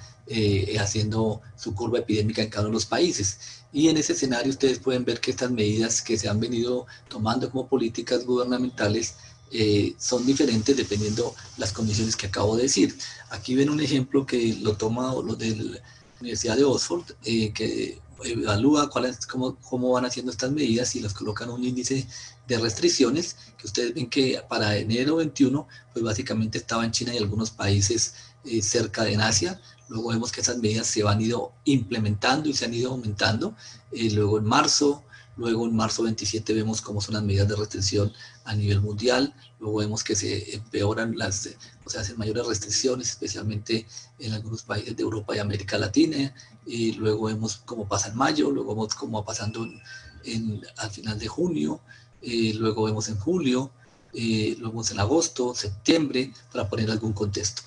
haciendo su curva epidémica en cada uno de los países. Y en ese escenario ustedes pueden ver que estas medidas que se han venido tomando como políticas gubernamentales son diferentes dependiendo las condiciones que acabo de decir. Aquí ven un ejemplo que lo toma lo de la Universidad de Oxford, que evalúa cómo van haciendo estas medidas y los colocan un índice de restricciones, que ustedes ven que para enero 21, pues básicamente estaba en China y algunos países cerca de Asia, luego vemos que esas medidas se han ido implementando y se han ido aumentando, luego en marzo 27 vemos cómo son las medidas de restricción a nivel mundial, luego vemos que se empeoran o sea, hacen mayores restricciones, especialmente en algunos países de Europa y América Latina, y luego vemos cómo pasa en mayo, luego vemos cómo va pasando al final de junio, luego vemos en julio, luego vemos en agosto, septiembre, para poner algún contexto.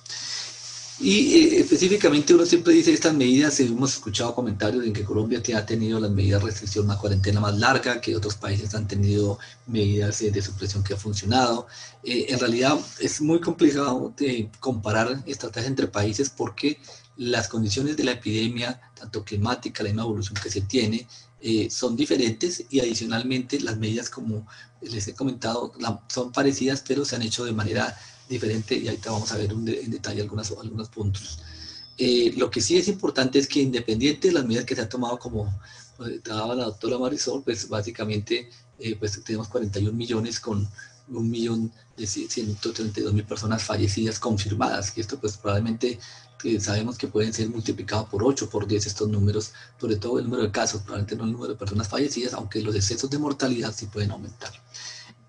Y específicamente uno siempre dice estas medidas, hemos escuchado comentarios en que Colombia ha tenido las medidas de restricción, una cuarentena más larga, que otros países han tenido medidas de supresión que ha funcionado. En realidad es muy complicado comparar estrategias entre países porque las condiciones de la epidemia, tanto climática, la misma evolución que se tiene, son diferentes y adicionalmente las medidas, como les he comentado, son parecidas pero se han hecho de manera diferente y ahorita vamos a ver en detalle algunos puntos. Lo que sí es importante es que independiente de las medidas que se han tomado, como daba la doctora Marisol, pues básicamente pues tenemos 41 millones con 1.132.000 personas fallecidas confirmadas, y esto pues probablemente sabemos que pueden ser multiplicados por 8, por 10 estos números, sobre todo el número de casos, probablemente no el número de personas fallecidas, aunque los excesos de mortalidad sí pueden aumentar.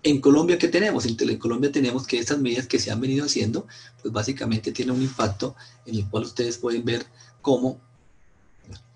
En Colombia, ¿qué tenemos? En Colombia tenemos que estas medidas que se han venido haciendo, pues básicamente tienen un impacto en el cual ustedes pueden ver cómo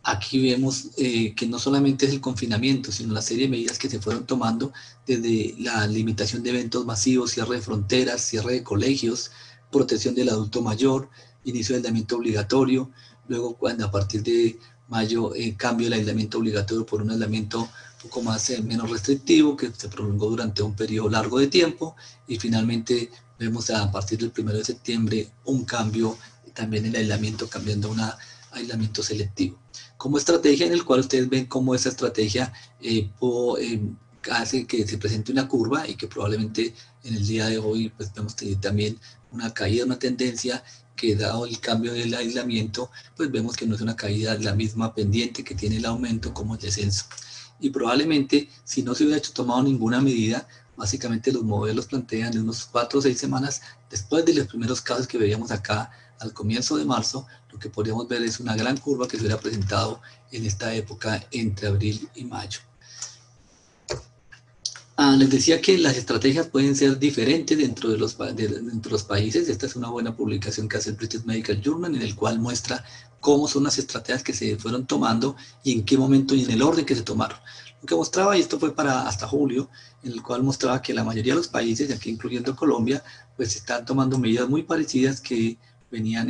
aquí vemos que no solamente es el confinamiento, sino la serie de medidas que se fueron tomando desde la limitación de eventos masivos, cierre de fronteras, cierre de colegios, protección del adulto mayor, inicio del aislamiento obligatorio, luego cuando a partir de mayo cambio el aislamiento obligatorio por un aislamiento un poco más menos restrictivo que se prolongó durante un periodo largo de tiempo, y finalmente vemos a partir del 1 de septiembre un cambio también en el aislamiento, cambiando a un aislamiento selectivo. Como estrategia, en el cual ustedes ven cómo esa estrategia hace que se presente una curva y que probablemente en el día de hoy pues vemos también una caída, una tendencia que dado el cambio del aislamiento, pues vemos que no es una caída la misma pendiente que tiene el aumento como el descenso. Y probablemente si no se hubiera tomado ninguna medida, básicamente los modelos plantean de unos 4 o 6 semanas después de los primeros casos que veíamos acá al comienzo de marzo, lo que podríamos ver es una gran curva que se hubiera presentado en esta época entre abril y mayo. Les decía que las estrategias pueden ser diferentes dentro de los países. Esta es una buena publicación que hace el British Medical Journal, en el cual muestra cómo son las estrategias que se fueron tomando y en qué momento y en el orden que se tomaron. Lo que mostraba, y esto fue para hasta julio, en el cual mostraba que la mayoría de los países, aquí incluyendo Colombia, pues están tomando medidas muy parecidas que venían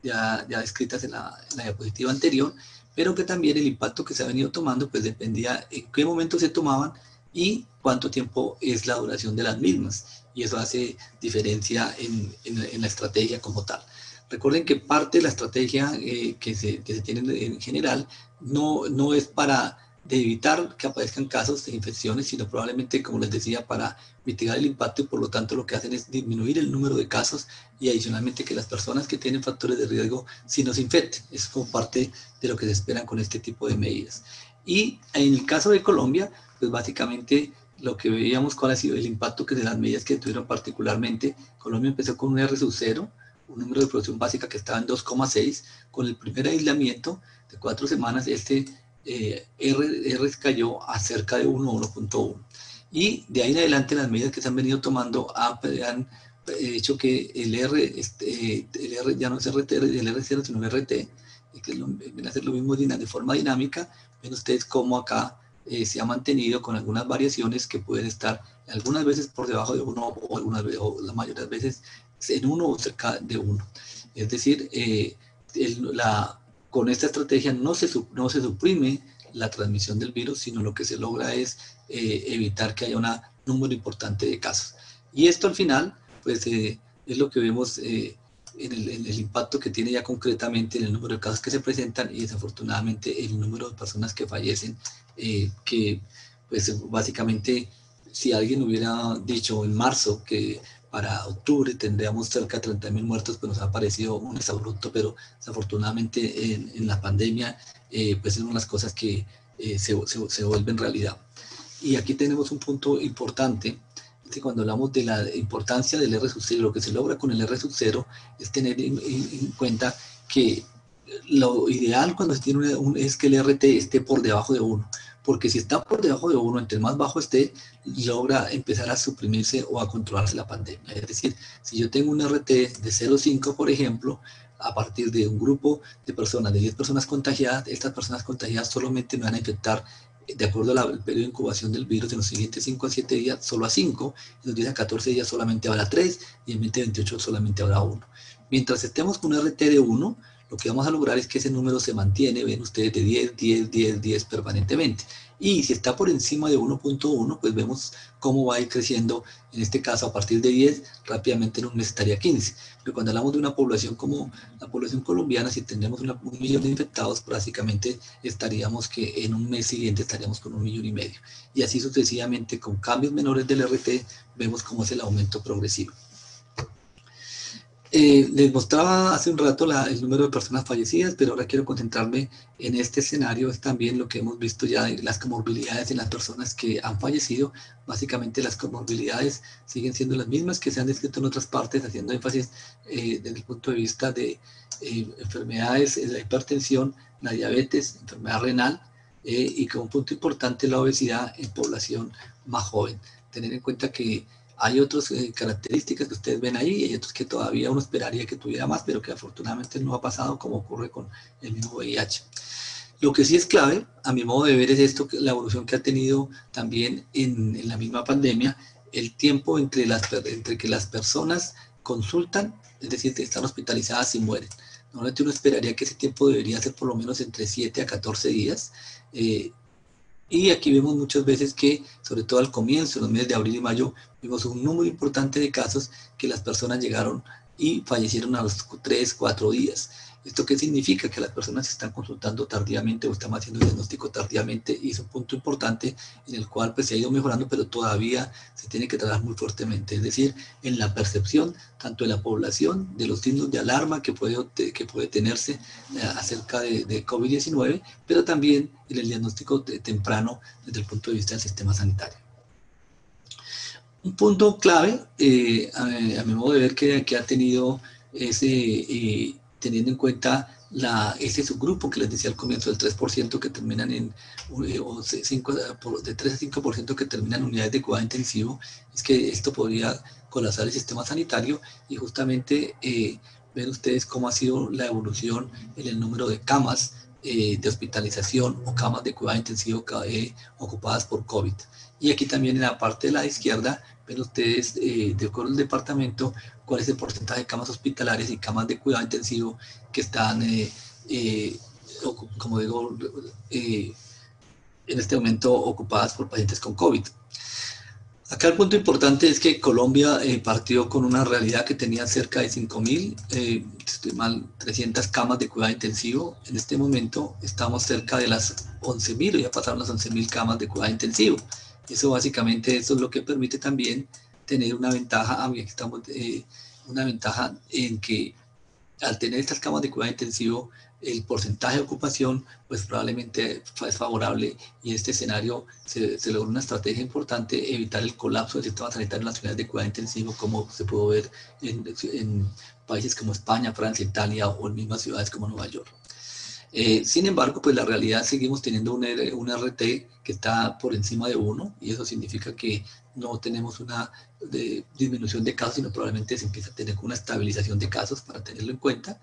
ya descritas en la diapositiva anterior, pero que también el impacto que se ha venido tomando pues dependía en qué momento se tomaban y cuánto tiempo es la duración de las mismas, y eso hace diferencia en la estrategia como tal. Recuerden que parte de la estrategia que se tiene en general no es para evitar que aparezcan casos de infecciones, sino probablemente, como les decía, para mitigar el impacto, y por lo tanto lo que hacen es disminuir el número de casos y adicionalmente que las personas que tienen factores de riesgo sí no se infecten. Es como parte de lo que se espera con este tipo de medidas. Y en el caso de Colombia, pues básicamente lo que veíamos cuál ha sido el impacto que de las medidas que tuvieron particularmente. Colombia empezó con un R sub 0, un número de producción básica que estaba en 2,6, con el primer aislamiento de 4 semanas, R cayó a cerca de 1, 1.1. Y de ahí en adelante las medidas que se han venido tomando han hecho que el R ya no es RT, el R0, sino RT, que viene a ser lo mismo de forma dinámica. Ven ustedes cómo acá se ha mantenido con algunas variaciones que pueden estar algunas veces por debajo de 1 o la mayoría de veces en 1 o cerca de 1. Es decir, con esta estrategia no se suprime la transmisión del virus, sino lo que se logra es evitar que haya un número importante de casos. Y esto al final pues es lo que vemos en el impacto que tiene ya concretamente en el número de casos que se presentan y desafortunadamente el número de personas que fallecen, que pues básicamente si alguien hubiera dicho en marzo que para octubre tendríamos cerca de 30.000 muertos, pues nos ha parecido un exabrupto, pero desafortunadamente en la pandemia pues es una de las cosas que se vuelven realidad. Y aquí tenemos un punto importante. Cuando hablamos de la importancia del R sub 0, lo que se logra con el R sub 0 es tener en cuenta que lo ideal cuando se tiene es que el RT esté por debajo de 1, porque si está por debajo de 1, entre más bajo esté, logra empezar a suprimirse o a controlarse la pandemia. Es decir, si yo tengo un RT de 0,5, por ejemplo, a partir de un grupo de personas, de 10 personas contagiadas, estas personas contagiadas solamente me van a infectar, de acuerdo al periodo de incubación del virus, en los siguientes 5 a 7 días solo a 5, en los 10 a 14 días solamente habrá 3, y en 2028 solamente habrá 1. Mientras estemos con un RT de 1, lo que vamos a lograr es que ese número se mantiene, ven ustedes, de 10, 10, 10, 10 permanentemente. Y si está por encima de 1.1, pues vemos cómo va a ir creciendo, en este caso a partir de 10, rápidamente en un mes estaría 15. Pero cuando hablamos de una población como la población colombiana, si tendremos 1 millón de infectados, prácticamente estaríamos que en un mes siguiente estaríamos con 1,5 millones. Y así sucesivamente, con cambios menores del RT, vemos cómo es el aumento progresivo. Les mostraba hace un rato el número de personas fallecidas, pero ahora quiero concentrarme en este escenario. Es también lo que hemos visto ya de las comorbilidades en las personas que han fallecido. Básicamente las comorbilidades siguen siendo las mismas que se han descrito en otras partes, haciendo énfasis desde el punto de vista de enfermedades, la hipertensión, la diabetes, enfermedad renal, y como punto importante la obesidad en población más joven. Tener en cuenta que hay otras características que ustedes ven ahí, y hay otras que todavía uno esperaría que tuviera más, pero que afortunadamente no ha pasado, como ocurre con el mismo VIH. Lo que sí es clave, a mi modo de ver, es esto, la evolución que ha tenido también en la misma pandemia, el tiempo entre que las personas consultan, es decir, están hospitalizadas y mueren. Normalmente uno esperaría que ese tiempo debería ser por lo menos entre 7 a 14 días, y aquí vemos muchas veces que, sobre todo al comienzo, en los meses de abril y mayo, vimos un número importante de casos que las personas llegaron y fallecieron a los 3, 4 días. ¿Esto qué significa? Que las personas se están consultando tardíamente o están haciendo el diagnóstico tardíamente, y es un punto importante en el cual pues, se ha ido mejorando, pero todavía se tiene que trabajar muy fuertemente. Es decir, en la percepción tanto de la población, de los signos de alarma que puede tenerse acerca de COVID-19, pero también en el diagnóstico temprano desde el punto de vista del sistema sanitario. Un punto clave, a mi modo de ver, que ha tenido ese, teniendo en cuenta ese subgrupo que les decía al comienzo, del 3% que terminan en, de 3 a 5% que terminan en unidades de cuidado intensivo, es que esto podría colapsar el sistema sanitario, y justamente ven ustedes cómo ha sido la evolución en el número de camas de hospitalización o camas de cuidado intensivo ocupadas por COVID. Y aquí también en la parte de la izquierda ven ustedes, de acuerdo al departamento, cuál es el porcentaje de camas hospitalarias y camas de cuidado intensivo que están, como digo, en este momento ocupadas por pacientes con COVID. Acá el punto importante es que Colombia partió con una realidad que tenía cerca de 5.000, estoy mal, 300 camas de cuidado intensivo. En este momento estamos cerca de las 11.000, o ya pasaron las 11.000 camas de cuidado intensivo. Eso básicamente, eso es lo que permite también tener una ventaja, una ventaja en que al tener estas camas de cuidado intensivo, el porcentaje de ocupación pues probablemente es favorable, y en este escenario se logra una estrategia importante: evitar el colapso del sistema sanitario en las unidades de cuidado intensivo, como se pudo ver en países como España, Francia, Italia, o en mismas ciudades como Nueva York. Sin embargo, pues la realidad, seguimos teniendo un RT que está por encima de 1, y eso significa que no tenemos una disminución de casos, sino probablemente se empieza a tener una estabilización de casos, para tenerlo en cuenta.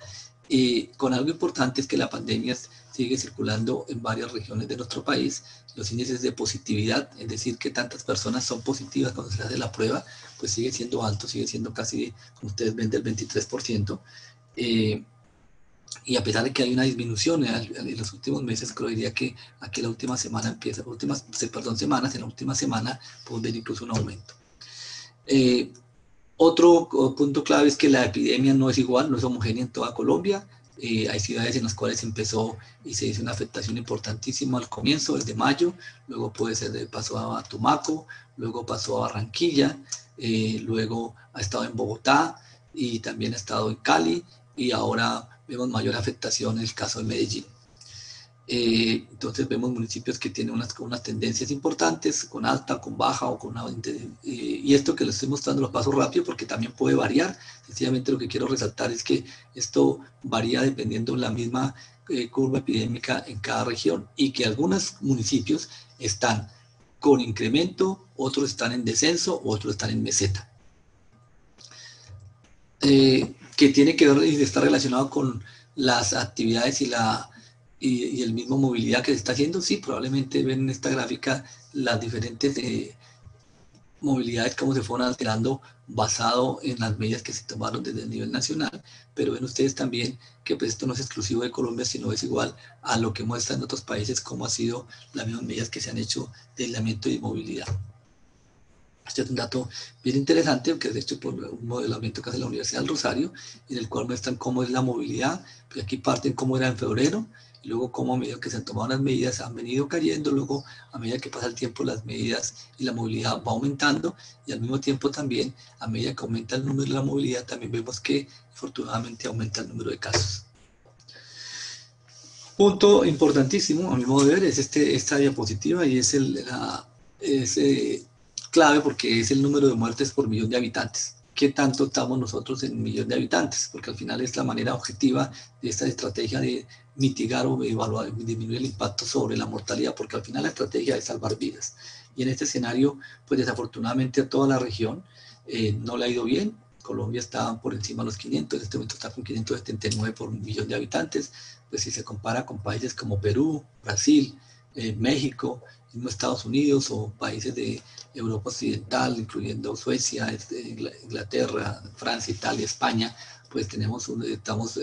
Y con algo importante es que la pandemia sigue circulando en varias regiones de nuestro país. Los índices de positividad, es decir, que tantas personas son positivas cuando se hace la prueba, pues sigue siendo alto, sigue siendo casi, como ustedes ven, del 23%. Y a pesar de que hay una disminución en los últimos meses, creo diría que aquí la última semana en la última semana podemos ver incluso un aumento. Otro punto clave es que la epidemia no es igual, no es homogénea en toda Colombia. Hay ciudades en las cuales empezó y se hizo una afectación importantísima al comienzo, desde mayo, luego pasó a Tumaco, luego pasó a Barranquilla, luego ha estado en Bogotá, y también ha estado en Cali, y ahora vemos mayor afectación en el caso de Medellín. Entonces vemos municipios que tienen unas tendencias importantes, con alta, con baja o con una... y esto que les estoy mostrando lo paso rápido porque también puede variar. Sencillamente lo que quiero resaltar es que esto varía dependiendo de la misma curva epidémica en cada región y que algunos municipios están con incremento, otros están en descenso, otros están en meseta. Que tiene que ver y está relacionado con las actividades y el mismo movilidad que se está haciendo. Sí, probablemente ven en esta gráfica las diferentes movilidades, cómo se fueron alterando basado en las medidas que se tomaron desde el nivel nacional, pero ven ustedes también que pues esto no es exclusivo de Colombia, sino es igual a lo que muestran en otros países, cómo ha sido las mismas medidas que se han hecho de aislamiento y movilidad. Este es un dato bien interesante, que es hecho por un modelamiento que hace la Universidad del Rosario, en el cual muestran cómo es la movilidad. Pues aquí parten cómo era en febrero, y luego cómo a medida que se han tomado las medidas han venido cayendo, luego a medida que pasa el tiempo las medidas y la movilidad va aumentando, y al mismo tiempo también a medida que aumenta el número de la movilidad también vemos que afortunadamente aumenta el número de casos. Punto importantísimo a mi modo de ver es esta diapositiva, y es clave porque es el número de muertes por millón de habitantes. ¿Qué tanto estamos nosotros en millón de habitantes? Porque al final es la manera objetiva de esta estrategia de mitigar o evaluar, disminuir el impacto sobre la mortalidad, porque al final la estrategia es salvar vidas. Y en este escenario, pues desafortunadamente a toda la región no le ha ido bien. Colombia está por encima de los 500, en este momento está con 579 por millón de habitantes. Pues si se compara con países como Perú, Brasil, México, mismo Estados Unidos o países de Europa Occidental, incluyendo Suecia, Inglaterra, Francia, Italia, España, pues estamos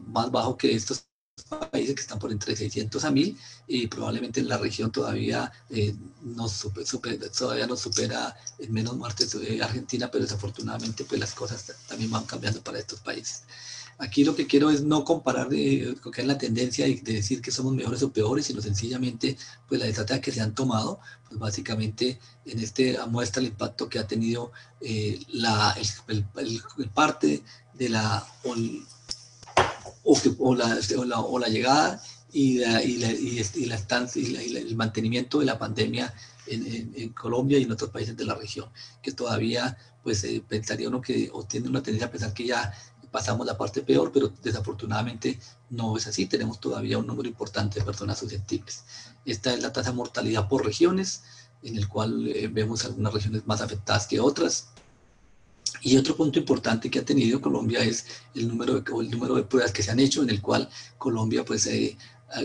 más bajo que estos países que están por entre 600 a 1000, y probablemente en la región todavía nos supera en menos muertes Argentina, pero desafortunadamente pues las cosas también van cambiando para estos países. Aquí lo que quiero es no comparar con que es la tendencia de decir que somos mejores o peores, sino sencillamente pues las estrategias que se han tomado, pues básicamente en muestra el impacto que ha tenido parte de la llegada y la estancia y el mantenimiento de la pandemia en Colombia y en otros países de la región, que todavía pues pensaría uno que, o tiene una tendencia a pensar que ya pasamos la parte peor, pero desafortunadamente no es así. Tenemos todavía un número importante de personas susceptibles. Esta es la tasa de mortalidad por regiones, en el cual vemos algunas regiones más afectadas que otras. Y otro punto importante que ha tenido Colombia es el número de pruebas que se han hecho, en el cual Colombia, pues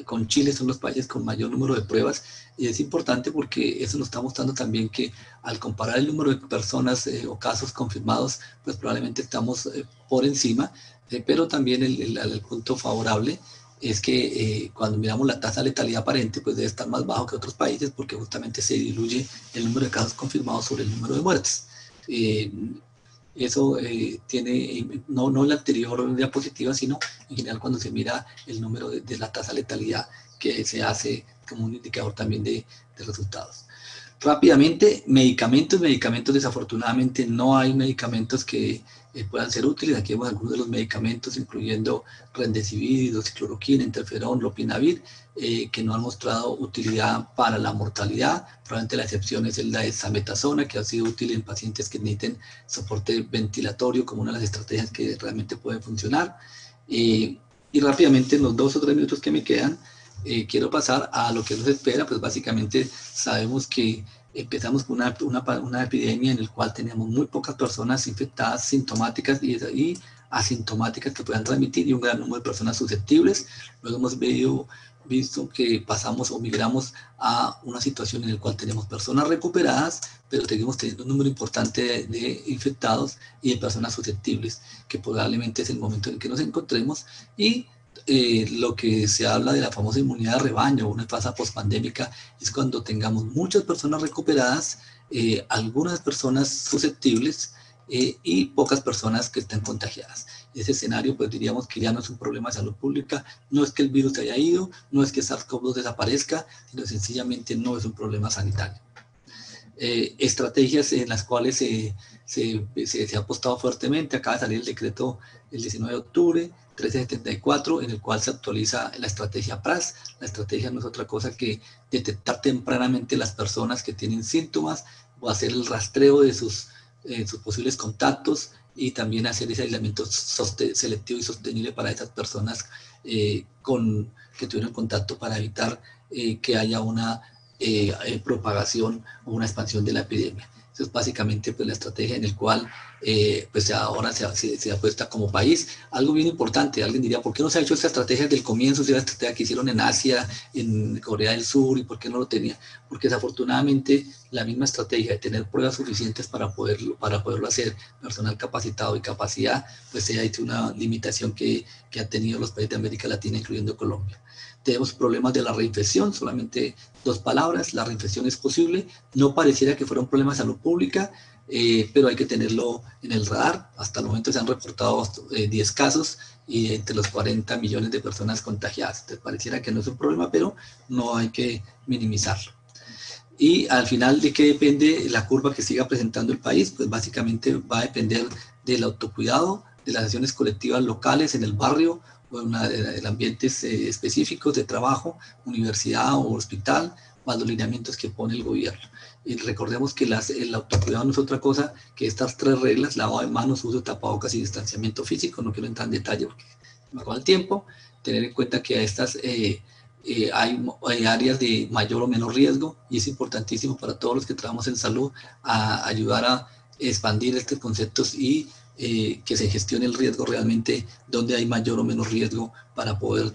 con Chile son los países con mayor número de pruebas, y es importante porque eso nos está mostrando también que al comparar el número de personas o casos confirmados, pues probablemente estamos por encima, pero también el punto favorable es que cuando miramos la tasa de letalidad aparente, pues debe estar más bajo que otros países, porque justamente se diluye el número de casos confirmados sobre el número de muertes. Eso tiene, no en la anterior diapositiva, sino en general cuando se mira el número de la tasa de letalidad, que se hace como un indicador también de resultados. Rápidamente, medicamentos desafortunadamente no hay medicamentos que puedan ser útiles. Aquí vemos algunos de los medicamentos, incluyendo Remdesivir, hidroxicloroquina, interferón, lopinavir, que no han mostrado utilidad para la mortalidad. Probablemente la excepción es la dexametasona, que ha sido útil en pacientes que necesiten soporte ventilatorio como una de las estrategias que realmente pueden funcionar. Y rápidamente, en los 2 o 3 minutos que me quedan, quiero pasar a lo que nos espera. Pues básicamente sabemos que empezamos con una epidemia en la cual teníamos muy pocas personas infectadas sintomáticas y asintomáticas que puedan transmitir, y un gran número de personas susceptibles. Luego hemos visto que pasamos o migramos a una situación en la cual tenemos personas recuperadas, pero seguimos teniendo un número importante de infectados y de personas susceptibles, que probablemente es el momento en el que nos encontremos. Y lo que se habla de la famosa inmunidad de rebaño, una fase pospandémica, es cuando tengamos muchas personas recuperadas, algunas personas susceptibles y pocas personas que estén contagiadas. Ese escenario, pues diríamos que ya no es un problema de salud pública, no es que el virus haya ido, no es que SARS-CoV-2 desaparezca, sino sencillamente no es un problema sanitario. estrategias en las cuales se ha apostado fuertemente. Acaba de salir el decreto el 19 de octubre, 1374, en el cual se actualiza la estrategia PRAS. La estrategia no es otra cosa que detectar tempranamente las personas que tienen síntomas o hacer el rastreo de sus posibles contactos y también hacer ese aislamiento selectivo y sostenible para esas personas que tuvieron contacto para evitar que haya una propagación o una expansión de la epidemia. Eso es básicamente pues, la estrategia en la cual pues ahora se apuesta como país. Algo bien importante, alguien diría, ¿por qué no se ha hecho esta estrategia desde el comienzo? Si era la estrategia que hicieron en Asia, en Corea del Sur, ¿y por qué no lo tenía? Porque desafortunadamente la misma estrategia de tener pruebas suficientes para poderlo hacer, personal capacitado y capacidad, pues se ha hecho una limitación que han tenido los países de América Latina, incluyendo Colombia. Tenemos problemas de la reinfección, solamente 2 palabras, la reinfección es posible, no pareciera que fuera un problema de salud pública, pero hay que tenerlo en el radar. Hasta el momento se han reportado 10 casos y entre los 40 millones de personas contagiadas. Entonces pareciera que no es un problema, pero no hay que minimizarlo. Y al final, ¿de qué depende la curva que siga presentando el país? Pues básicamente va a depender del autocuidado, de las acciones colectivas locales en el barrio o en ambientes específicos de trabajo, universidad o hospital, más los lineamientos que pone el gobierno. Y recordemos que el autocuidado no es otra cosa que estas 3 reglas: lavado de manos, uso de tapabocas y distanciamiento físico. No quiero entrar en detalle porque me acaba el tiempo. Tener en cuenta que a estas hay áreas de mayor o menor riesgo y es importantísimo para todos los que trabajamos en salud a ayudar a expandir estos conceptos y que se gestione el riesgo realmente donde hay mayor o menor riesgo para poder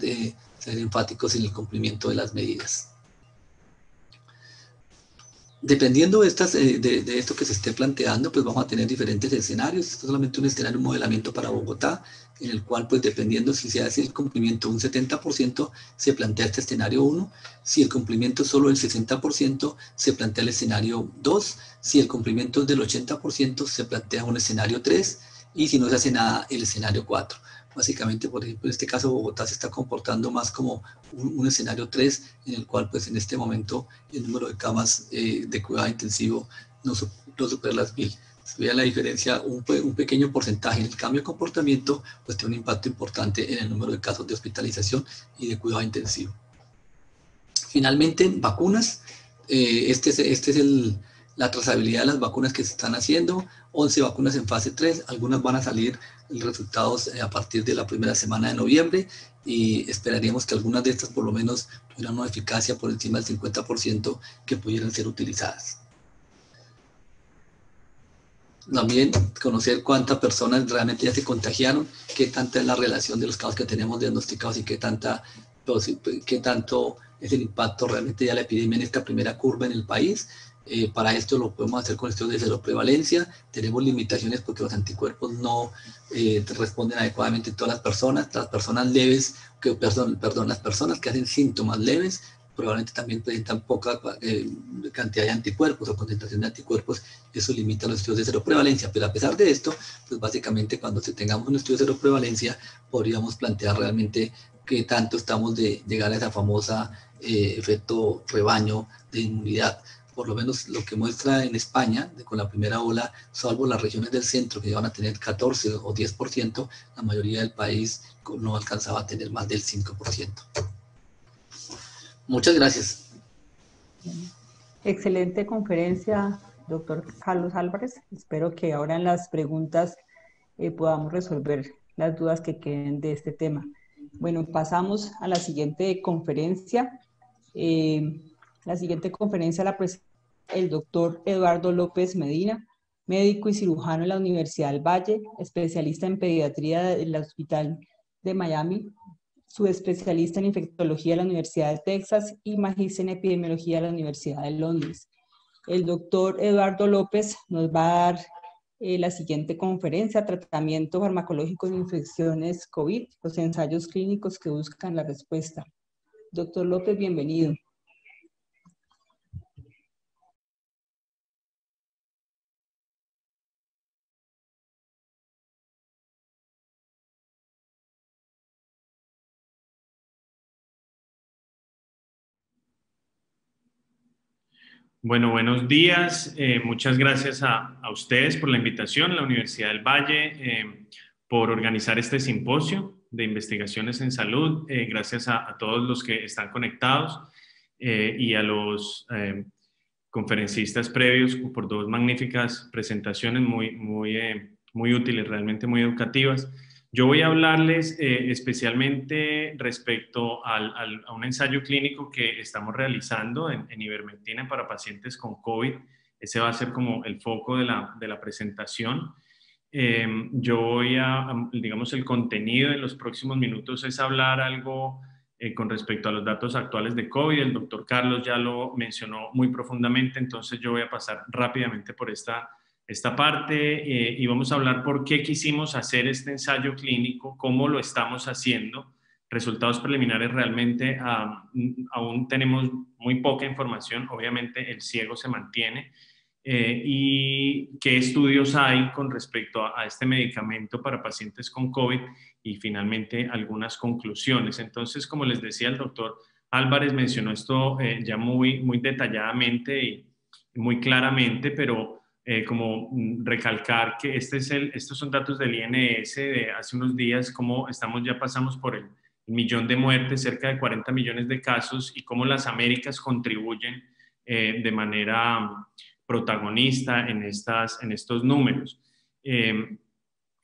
ser enfáticos en el cumplimiento de las medidas. Dependiendo de esto que se esté planteando, pues vamos a tener diferentes escenarios. Esto es solamente un escenario, un modelamiento para Bogotá, en el cual, pues dependiendo si se hace el cumplimiento un 70%, se plantea este escenario 1. Si el cumplimiento es solo el 60%, se plantea el escenario 2. Si el cumplimiento es del 80%, se plantea un escenario 3. Y si no se hace nada, el escenario 4. Básicamente, por ejemplo, en este caso Bogotá se está comportando más como un escenario 3, en el cual pues en este momento el número de camas de cuidado intensivo no supera las 1000. Si vean la diferencia, un pequeño porcentaje en el cambio de comportamiento, pues tiene un impacto importante en el número de casos de hospitalización y de cuidado intensivo. Finalmente, vacunas. Este es la trazabilidad de las vacunas que se están haciendo. 11 vacunas en fase 3, algunas van a salir resultados a partir de la primera semana de noviembre y esperaríamos que algunas de estas por lo menos tuvieran una eficacia por encima del 50% que pudieran ser utilizadas. También conocer cuántas personas realmente ya se contagiaron, qué tanta es la relación de los casos que tenemos diagnosticados y qué tanto es el impacto realmente de la epidemia en esta primera curva en el país. Para esto lo podemos hacer con estudios de seroprevalencia. Tenemos limitaciones porque los anticuerpos no responden adecuadamente en todas las personas. Las personas leves, las personas que hacen síntomas leves probablemente también presentan poca cantidad de anticuerpos o concentración de anticuerpos. Eso limita los estudios de seroprevalencia, pero a pesar de esto, pues básicamente cuando tengamos un estudio de seroprevalencia podríamos plantear realmente qué tanto estamos de llegar a esa famosa efecto rebaño de inmunidad. Por lo menos lo que muestra en España, con la primera ola, salvo las regiones del centro que van a tener 14 o 10%, la mayoría del país no alcanzaba a tener más del 5%. Muchas gracias. Excelente conferencia, doctor Carlos Álvarez. Espero que ahora en las preguntas podamos resolver las dudas que queden de este tema. Bueno, pasamos a la siguiente conferencia. La siguiente conferencia la presenta el doctor Eduardo López Medina, médico y cirujano en la Universidad del Valle, especialista en pediatría del Hospital de Miami, subespecialista en infectología de la Universidad de Texas y magíster en epidemiología de la Universidad de Londres. El doctor Eduardo López nos va a dar la siguiente conferencia: tratamiento farmacológico de infecciones COVID, los ensayos clínicos que buscan la respuesta. Doctor López, bienvenido. Bueno, buenos días. Muchas gracias a ustedes por la invitación, a la Universidad del Valle, por organizar este simposio de investigaciones en salud. Gracias a todos los que están conectados y a los conferencistas previos por dos magníficas presentaciones muy útiles, realmente muy educativas. Yo voy a hablarles especialmente respecto a un ensayo clínico que estamos realizando en ivermectina para pacientes con COVID. Ese va a ser como el foco de la presentación. Yo voy digamos, el contenido en los próximos minutos es hablar algo con respecto a los datos actuales de COVID. El doctor Carlos ya lo mencionó muy profundamente, entonces yo voy a pasar rápidamente por esta parte y vamos a hablar por qué quisimos hacer este ensayo clínico, cómo lo estamos haciendo. Resultados preliminares realmente aún tenemos muy poca información, obviamente el ciego se mantiene. Y qué estudios hay con respecto a este medicamento para pacientes con COVID y finalmente algunas conclusiones. Entonces, como les decía, el doctor Álvarez mencionó esto ya muy detalladamente y muy claramente, pero como recalcar que estos son datos del INS de hace unos días, cómo ya pasamos por el millón de muertes, cerca de 40 millones de casos y cómo las Américas contribuyen de manera protagonista en estos números.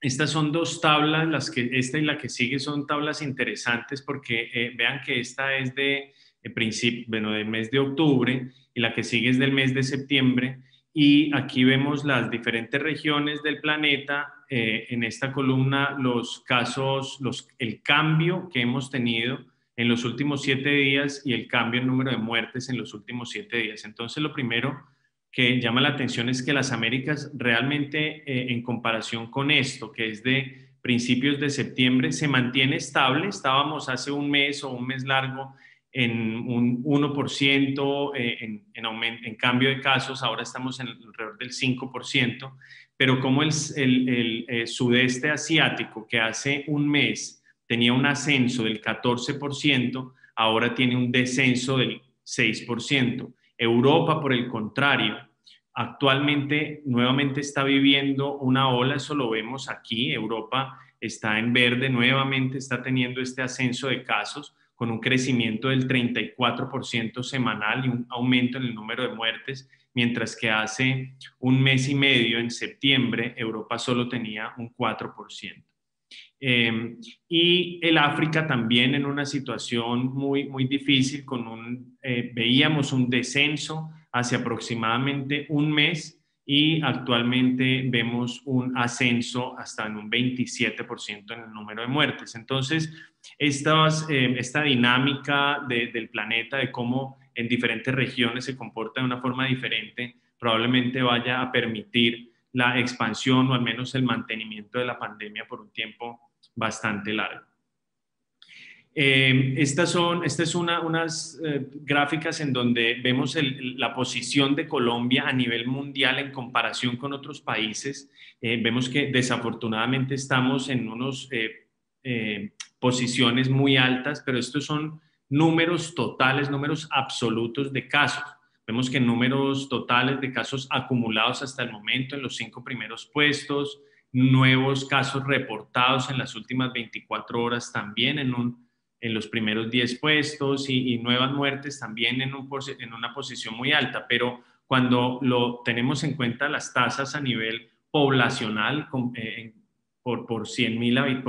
Estas son dos tablas, esta y la que sigue son tablas interesantes porque vean que esta es del mes de octubre y la que sigue es del mes de septiembre y aquí vemos las diferentes regiones del planeta. En esta columna los casos, el cambio que hemos tenido en los últimos 7 días y el cambio en número de muertes en los últimos 7 días. Entonces lo primero que llama la atención es que las Américas realmente en comparación con esto, que es de principios de septiembre, se mantiene estable. Estábamos hace un mes o un mes largo en un 1% en cambio de casos, ahora estamos en alrededor del 5%, pero como el sudeste asiático, que hace un mes tenía un ascenso del 14%, ahora tiene un descenso del 6%. Europa, por el contrario, actualmente nuevamente está viviendo una ola, eso lo vemos aquí. Europa está en verde, nuevamente está teniendo este ascenso de casos con un crecimiento del 34% semanal y un aumento en el número de muertes, mientras que hace un mes y medio, en septiembre, Europa solo tenía un 4%. Y el África también en una situación muy difícil, veíamos un descenso hace aproximadamente un mes y actualmente vemos un ascenso hasta en un 27% en el número de muertes. Entonces, esta dinámica del planeta, de cómo en diferentes regiones se comporta de una forma diferente, probablemente vaya a permitir la expansión o al menos el mantenimiento de la pandemia por un tiempo bastante largo. Estas son unas gráficas en donde vemos la posición de Colombia a nivel mundial en comparación con otros países. Vemos que desafortunadamente estamos en unas posiciones muy altas, pero estos son números totales, números absolutos de casos. Vemos que números totales de casos acumulados hasta el momento en los 5 primeros puestos, nuevos casos reportados en las últimas 24 horas también en los primeros 10 puestos y nuevas muertes también en una posición muy alta. Pero cuando lo tenemos en cuenta las tasas a nivel poblacional por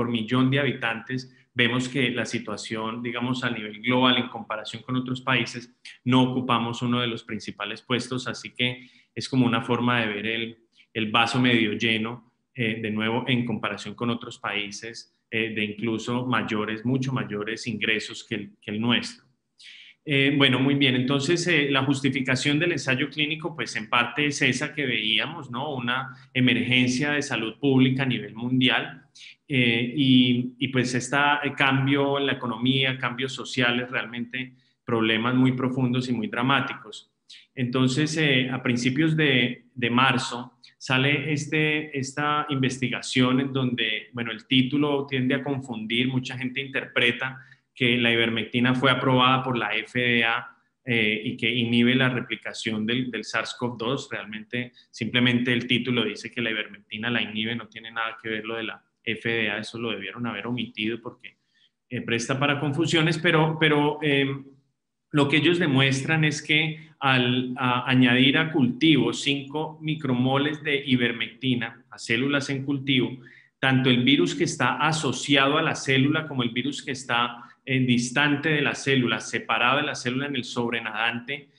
millón de habitantes, vemos que la situación, digamos, a nivel global en comparación con otros países, no ocupamos uno de los principales puestos, así que es como una forma de ver el vaso medio lleno, de nuevo, en comparación con otros países de incluso mucho mayores ingresos que el nuestro. Bueno, muy bien. Entonces, la justificación del ensayo clínico, pues en parte es esa que veíamos, ¿no? Una emergencia de salud pública a nivel mundial y pues este cambio en la economía, cambios sociales, realmente problemas muy profundos y muy dramáticos. Entonces, a principios de marzo sale esta investigación en donde, bueno, el título tiende a confundir, mucha gente interpreta que la ivermectina fue aprobada por la FDA y que inhibe la replicación del SARS-CoV-2. Realmente, simplemente el título dice que la ivermectina la inhibe, no tiene nada que ver lo de la FDA, eso lo debieron haber omitido porque presta para confusiones, pero lo que ellos demuestran es que al añadir a cultivo 5 micromoles de ivermectina a células en cultivo, tanto el virus que está asociado a la célula como el virus que está distante de la célula, separado de la célula en el sobrenadante,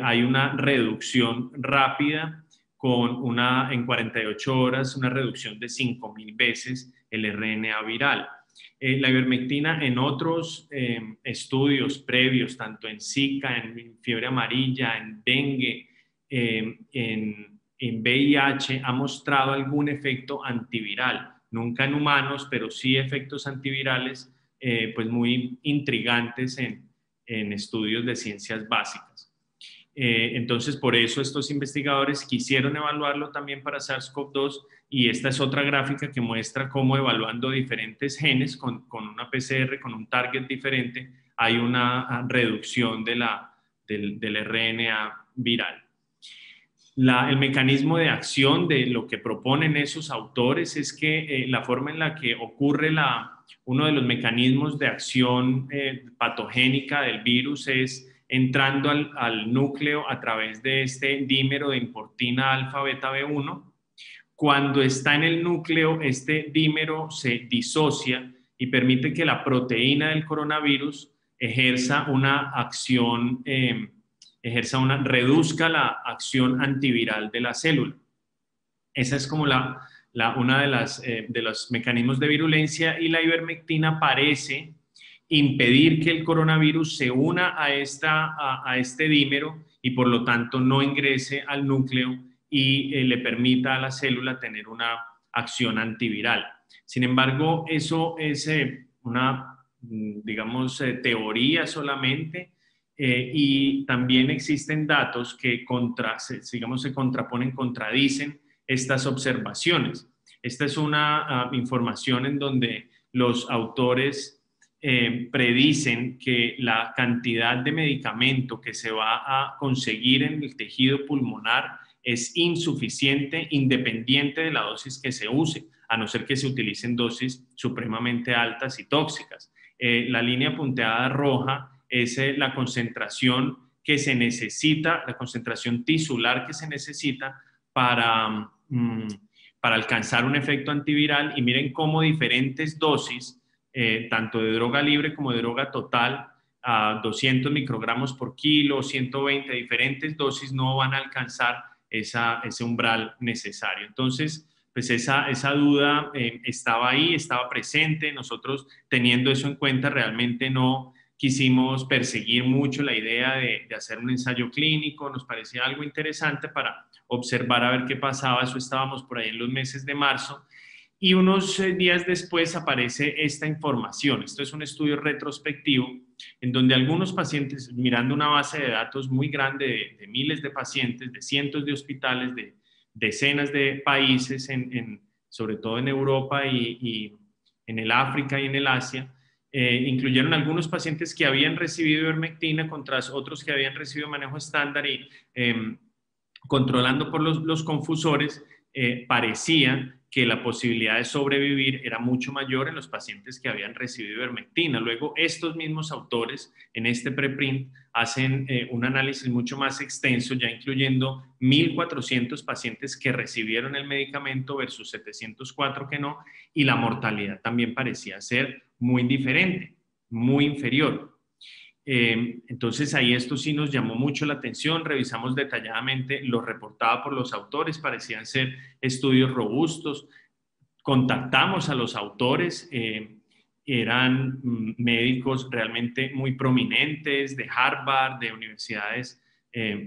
hay una reducción rápida en 48 horas, una reducción de 5.000 veces el RNA viral. La ivermectina en otros estudios previos, tanto en Zika, en fiebre amarilla, en dengue, en VIH, ha mostrado algún efecto antiviral. Nunca en humanos, pero sí efectos antivirales pues muy intrigantes en estudios de ciencias básicas. Entonces, por eso estos investigadores quisieron evaluarlo también para SARS-CoV-2 y esta es otra gráfica que muestra cómo evaluando diferentes genes con una PCR, con un target diferente, hay una reducción del RNA viral. El mecanismo de acción de lo que proponen esos autores es que la forma en la que ocurre uno de los mecanismos de acción patogénica del virus es entrando al núcleo a través de este dímero de importina alfa beta B1. Cuando está en el núcleo, este dímero se disocia y permite que la proteína del coronavirus ejerza una acción reduzca la acción antiviral de la célula. Esa es como una de los mecanismos de virulencia y la ivermectina parece impedir que el coronavirus se una a este dímero y por lo tanto no ingrese al núcleo y le permita a la célula tener una acción antiviral. Sin embargo, eso es una, digamos, teoría solamente. Y también existen datos que se contraponen, contradicen estas observaciones. Esta es una información en donde los autores predicen que la cantidad de medicamento que se va a conseguir en el tejido pulmonar es insuficiente independiente de la dosis que se use, a no ser que se utilicen dosis supremamente altas y tóxicas. La línea punteada roja es la concentración que se necesita, la concentración tisular que se necesita para alcanzar un efecto antiviral y miren cómo diferentes dosis, tanto de droga libre como de droga total, a 200 microgramos por kilo, 120, diferentes dosis no van a alcanzar ese umbral necesario. Entonces, pues esa duda estaba ahí, estaba presente. Nosotros, teniendo eso en cuenta, realmente no quisimos perseguir mucho la idea de hacer un ensayo clínico, nos parecía algo interesante para observar a ver qué pasaba, eso estábamos por ahí en los meses de marzo, y unos días después aparece esta información. Esto es un estudio retrospectivo en donde algunos pacientes, mirando una base de datos muy grande de miles de pacientes, de cientos de hospitales, de decenas de países, sobre todo en Europa y en el África y en el Asia, incluyeron algunos pacientes que habían recibido ivermectina contra otros que habían recibido manejo estándar y controlando por los confusores, parecía que la posibilidad de sobrevivir era mucho mayor en los pacientes que habían recibido ivermectina. Luego, estos mismos autores en este preprint hacen un análisis mucho más extenso, ya incluyendo 1.400 pacientes que recibieron el medicamento versus 704 que no, y la mortalidad también parecía ser muy diferente, muy inferior. Entonces ahí esto sí nos llamó mucho la atención, revisamos detalladamente lo reportado por los autores, parecían ser estudios robustos, contactamos a los autores, eran médicos realmente muy prominentes de Harvard, de universidades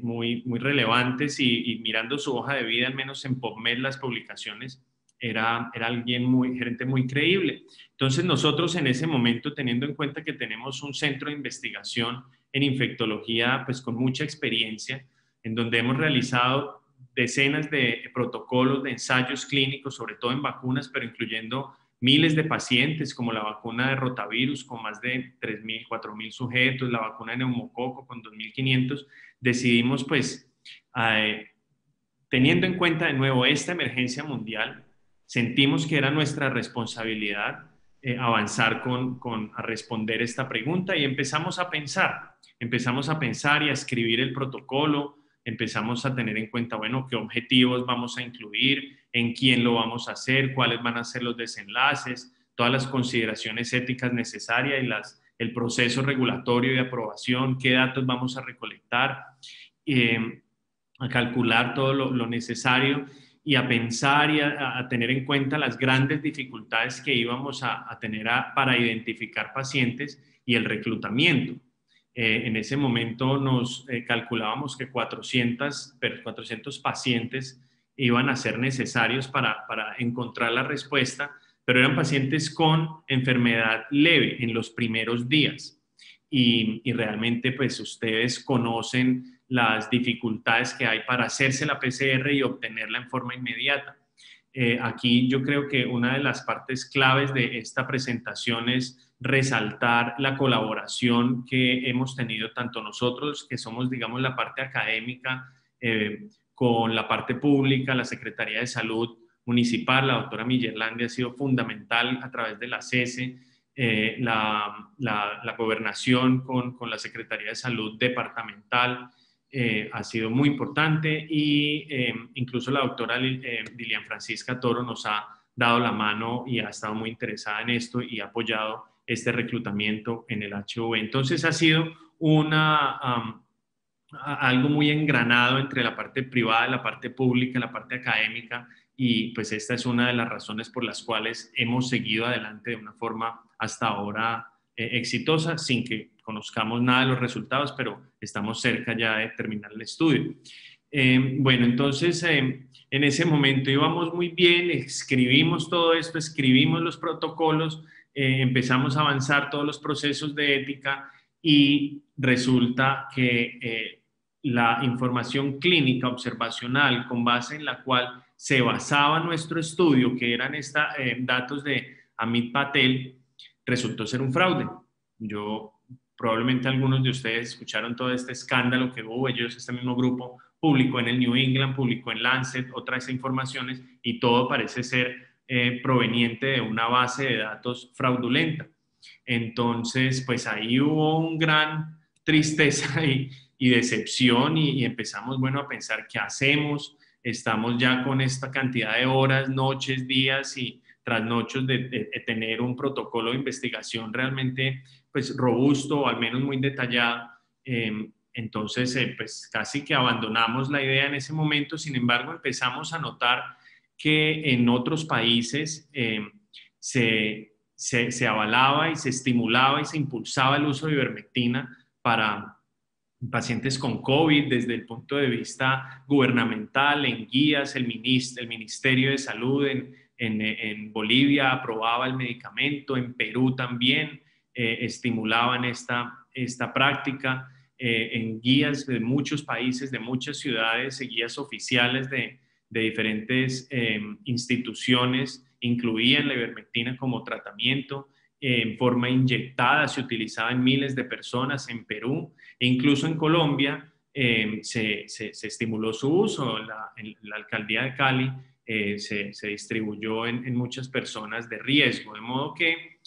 muy relevantes y mirando su hoja de vida, al menos en PubMed, las publicaciones, era gente muy creíble. Entonces nosotros en ese momento, teniendo en cuenta que tenemos un centro de investigación en infectología pues con mucha experiencia, en donde hemos realizado decenas de protocolos de ensayos clínicos, sobre todo en vacunas, pero incluyendo miles de pacientes, como la vacuna de rotavirus con más de 3.000, 4.000 sujetos, la vacuna de neumococo con 2.500, decidimos pues, teniendo en cuenta de nuevo esta emergencia mundial, sentimos que era nuestra responsabilidad avanzar a responder esta pregunta y empezamos a pensar y a escribir el protocolo, empezamos a tener en cuenta, bueno, qué objetivos vamos a incluir, en quién lo vamos a hacer, cuáles van a ser los desenlaces, todas las consideraciones éticas necesarias y el proceso regulatorio de aprobación, qué datos vamos a recolectar, a calcular todo lo necesario y a pensar y a tener en cuenta las grandes dificultades que íbamos a tener para identificar pacientes y el reclutamiento. En ese momento nos calculábamos que 400 pacientes iban a ser necesarios para encontrar la respuesta, pero eran pacientes con enfermedad leve en los primeros días. Y realmente pues ustedes conocen las dificultades que hay para hacerse la PCR y obtenerla en forma inmediata. Aquí yo creo que una de las partes claves de esta presentación es resaltar la colaboración que hemos tenido tanto nosotros, que somos, digamos, la parte académica, con la parte pública, la Secretaría de Salud Municipal. La doctora Millerlandi ha sido fundamental a través de la CESE, la gobernación con la Secretaría de Salud departamental, ha sido muy importante y incluso la doctora Lilian Francisca Toro nos ha dado la mano y ha estado muy interesada en esto y ha apoyado este reclutamiento en el HIV. Entonces ha sido algo muy engranado entre la parte privada, la parte pública, la parte académica, y pues esta es una de las razones por las cuales hemos seguido adelante de una forma hasta ahora exitosa, sin que conozcamos nada de los resultados, pero estamos cerca ya de terminar el estudio. Bueno, entonces en ese momento íbamos muy bien, escribimos todo esto, escribimos los protocolos, empezamos a avanzar todos los procesos de ética y resulta que la información clínica observacional con base en la cual se basaba nuestro estudio, que eran datos de Amit Patel, resultó ser un fraude. Probablemente algunos de ustedes escucharon todo este escándalo que hubo. Este mismo grupo publicó en el New England, publicó en Lancet otras informaciones y todo parece ser proveniente de una base de datos fraudulenta. Entonces, pues ahí hubo un gran tristeza y decepción y empezamos, bueno, a pensar qué hacemos. Estamos ya con esta cantidad de horas, noches, días y trasnochos de tener un protocolo de investigación realmente pues robusto o al menos muy detallado. Entonces pues casi que abandonamos la idea en ese momento. Sin embargo, empezamos a notar que en otros países se avalaba y se estimulaba y se impulsaba el uso de ivermectina para pacientes con COVID desde el punto de vista gubernamental, en guías. El Ministerio de Salud en Bolivia aprobaba el medicamento, en Perú también estimulaban esta práctica, en guías de muchos países, de muchas ciudades, guías oficiales de diferentes instituciones incluían la ivermectina como tratamiento. En forma inyectada, se utilizaba en miles de personas en Perú e incluso en Colombia se estimuló su uso. La alcaldía de Cali se distribuyó en muchas personas de riesgo, de modo que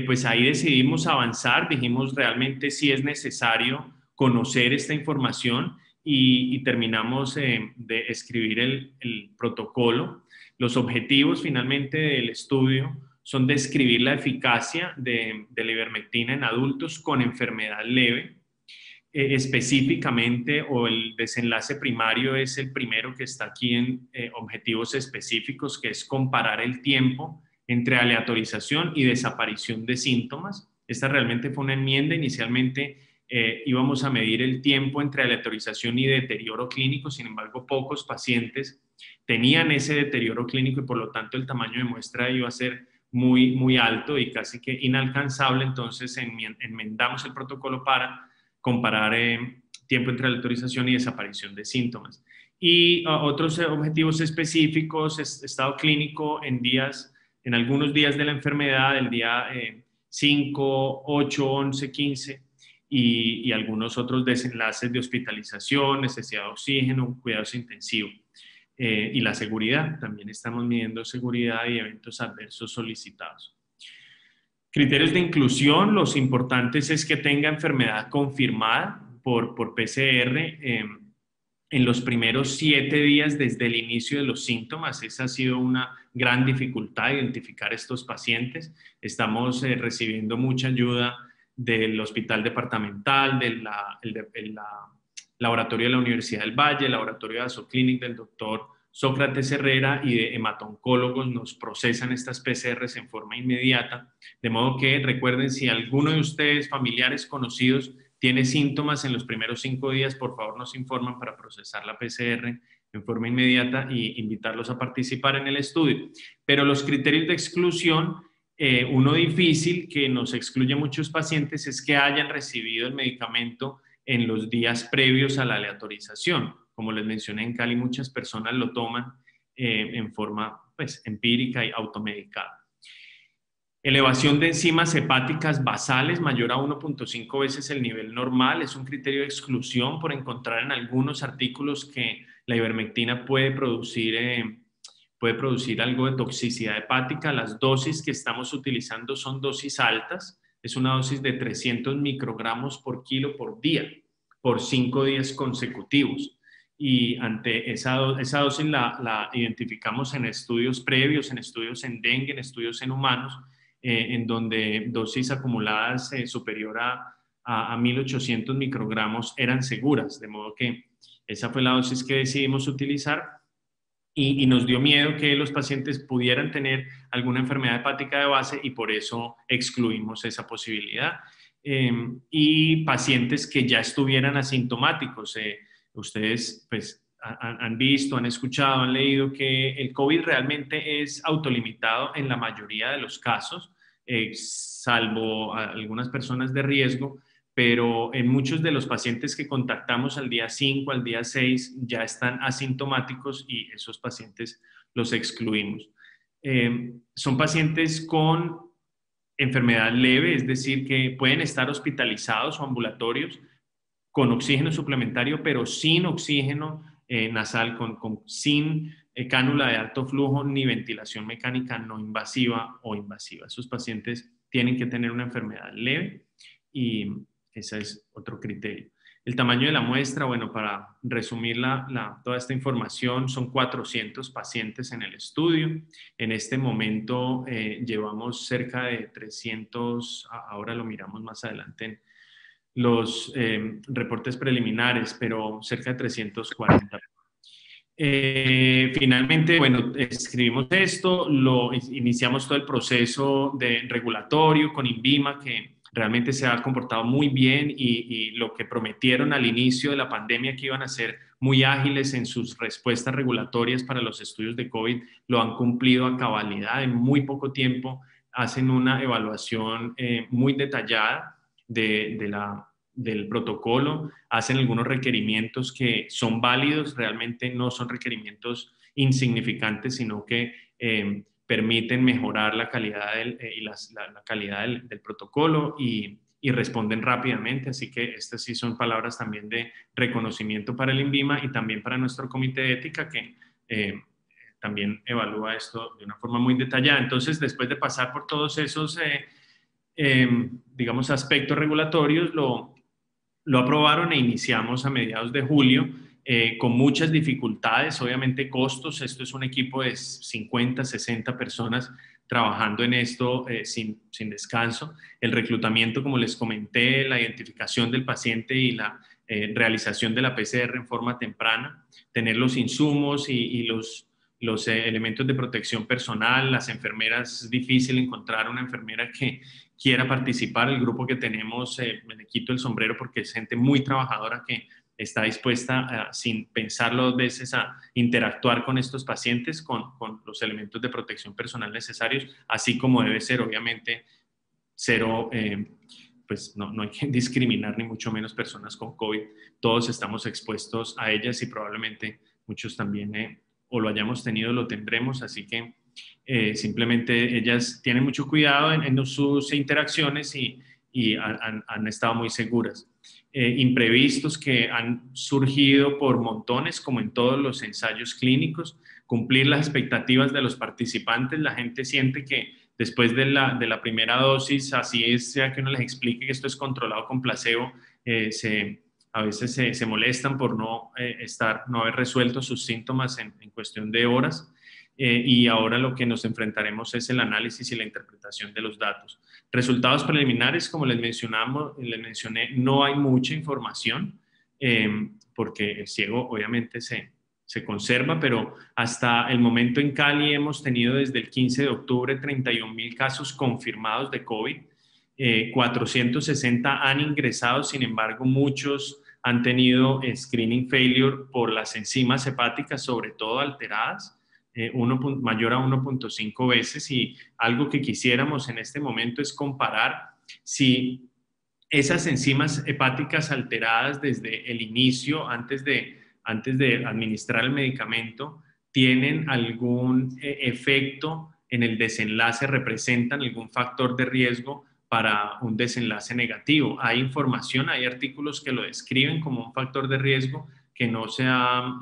pues ahí decidimos avanzar, dijimos realmente sí es necesario conocer esta información y terminamos de escribir el protocolo. Los objetivos finalmente del estudio son describir la eficacia de la ivermectina en adultos con enfermedad leve. Específicamente, o el desenlace primario es el primero que está aquí en objetivos específicos, que es comparar el tiempo entre aleatorización y desaparición de síntomas. Esta realmente fue una enmienda. Inicialmente íbamos a medir el tiempo entre aleatorización y deterioro clínico. Sin embargo, pocos pacientes tenían ese deterioro clínico y por lo tanto el tamaño de muestra iba a ser muy, muy alto y casi que inalcanzable. Entonces enmendamos el protocolo para comparar tiempo entre aleatorización y desaparición de síntomas. Y otros objetivos específicos, estado clínico en días en algunos días de la enfermedad, el día 5, 8, 11, 15, y algunos otros desenlaces de hospitalización, necesidad de oxígeno, cuidados intensivos. Y la seguridad, también estamos midiendo seguridad y eventos adversos solicitados. Criterios de inclusión, los importantes es que tenga enfermedad confirmada por PCR en los primeros 7 días desde el inicio de los síntomas. Esa ha sido una gran dificultad, identificar estos pacientes. Estamos recibiendo mucha ayuda del Hospital Departamental, del Laboratorio de la Universidad del Valle, el Laboratorio de Azoclinic del doctor Sócrates Herrera, y de hematoncólogos. Nos procesan estas PCRs en forma inmediata, de modo que recuerden, si alguno de ustedes, familiares, conocidos, tiene síntomas en los primeros 5 días, por favor nos informan para procesar la PCR en forma inmediata y invitarlos a participar en el estudio. Pero los criterios de exclusión, uno difícil que nos excluye muchos pacientes es que hayan recibido el medicamento en los días previos a la aleatorización. Como les mencioné, en Cali muchas personas lo toman en forma empírica y automedicada. Elevación de enzimas hepáticas basales mayor a 1.5 veces el nivel normal es un criterio de exclusión por encontrar en algunos artículos que la ivermectina puede producir algo de toxicidad hepática. Las dosis que estamos utilizando son dosis altas. Es una dosis de 300 microgramos por kilo por día, por 5 días consecutivos. Y ante esa dosis la identificamos en estudios previos, en estudios en dengue, en estudios en humanos, en donde dosis acumuladas superior a 1800 microgramos eran seguras, de modo que esa fue la dosis que decidimos utilizar, y nos dio miedo que los pacientes pudieran tener alguna enfermedad hepática de base, y por eso excluimos esa posibilidad. Y pacientes que ya estuvieran asintomáticos. Ustedes pues han visto, han escuchado, han leído que el COVID realmente es autolimitado en la mayoría de los casos, salvo a algunas personas de riesgo, pero en muchos de los pacientes que contactamos al día 5, al día 6, ya están asintomáticos y esos pacientes los excluimos. Son pacientes con enfermedad leve, es decir, que pueden estar hospitalizados o ambulatorios con oxígeno suplementario, pero sin oxígeno nasal, sin cánula de alto flujo ni ventilación mecánica no invasiva o invasiva. Esos pacientes tienen que tener una enfermedad leve, y ese es otro criterio. El tamaño de la muestra, bueno, para resumir toda esta información, son 400 pacientes en el estudio. En este momento llevamos cerca de 300, ahora lo miramos más adelante en los reportes preliminares, pero cerca de 340. Finalmente, bueno, escribimos esto, iniciamos todo el proceso regulatorio con INVIMA, que realmente se ha comportado muy bien, y lo que prometieron al inicio de la pandemia, que iban a ser muy ágiles en sus respuestas regulatorias para los estudios de COVID, lo han cumplido a cabalidad. En muy poco tiempo hacen una evaluación muy detallada del protocolo, hacen algunos requerimientos que son válidos, realmente no son requerimientos insignificantes, sino que permiten mejorar la calidad la calidad del protocolo, y responden rápidamente. Así que estas sí son palabras también de reconocimiento para el INVIMA y también para nuestro comité de ética, que también evalúa esto de una forma muy detallada. Entonces, después de pasar por todos esos digamos, aspectos regulatorios, lo aprobaron e iniciamos a mediados de julio, con muchas dificultades, obviamente costos. Esto es un equipo de 50, 60 personas trabajando en esto sin descanso. El reclutamiento, como les comenté, la identificación del paciente y la realización de la PCR en forma temprana, tener los insumos y los elementos de protección personal. Las enfermeras, es difícil encontrar una enfermera que quiera participar. El grupo que tenemos, me le quito el sombrero porque es gente muy trabajadora que está dispuesta, sin pensarlo 2 veces, a interactuar con estos pacientes con los elementos de protección personal necesarios, así como debe ser, obviamente, cero, pues no hay que discriminar, ni mucho menos personas con COVID. Todos estamos expuestos a ellas, y probablemente muchos también o lo hayamos tenido o lo tendremos, así que simplemente ellas tienen mucho cuidado en sus interacciones y han estado muy seguras. Imprevistos que han surgido por montones, como en todos los ensayos clínicos, cumplir las expectativas de los participantes. La gente siente que después de la primera dosis, así es, sea que uno les explique que esto es controlado con placebo, a veces se molestan por no haber resuelto sus síntomas en cuestión de horas. Y ahora lo que nos enfrentaremos es el análisis y la interpretación de los datos. Resultados preliminares, como les mencioné, no hay mucha información, porque el ciego obviamente se conserva, pero hasta el momento en Cali hemos tenido desde el 15 de octubre 31.000 casos confirmados de COVID, 460 han ingresado, sin embargo muchos han tenido screening failure por las enzimas hepáticas, sobre todo alteradas, mayor a 1.5 veces, y algo que quisiéramos en este momento es comparar si esas enzimas hepáticas alteradas desde el inicio, antes de administrar el medicamento, tienen algún efecto en el desenlace, representan algún factor de riesgo para un desenlace negativo. Hay información, hay artículos que lo describen como un factor de riesgo que no se ha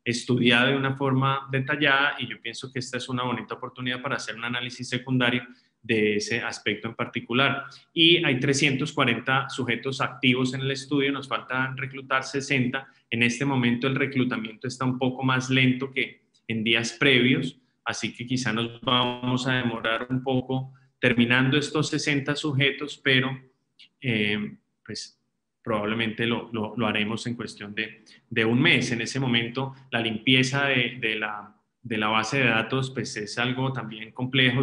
estudiado de una forma detallada, y yo pienso que esta es una bonita oportunidad para hacer un análisis secundario de ese aspecto en particular. Y hay 340 sujetos activos en el estudio, nos faltan reclutar 60. En este momento el reclutamiento está un poco más lento que en días previos, así que quizá nos vamos a demorar un poco terminando estos 60 sujetos, pero pues probablemente lo haremos en cuestión de un mes. En ese momento la limpieza de la base de datos pues es algo también complejo.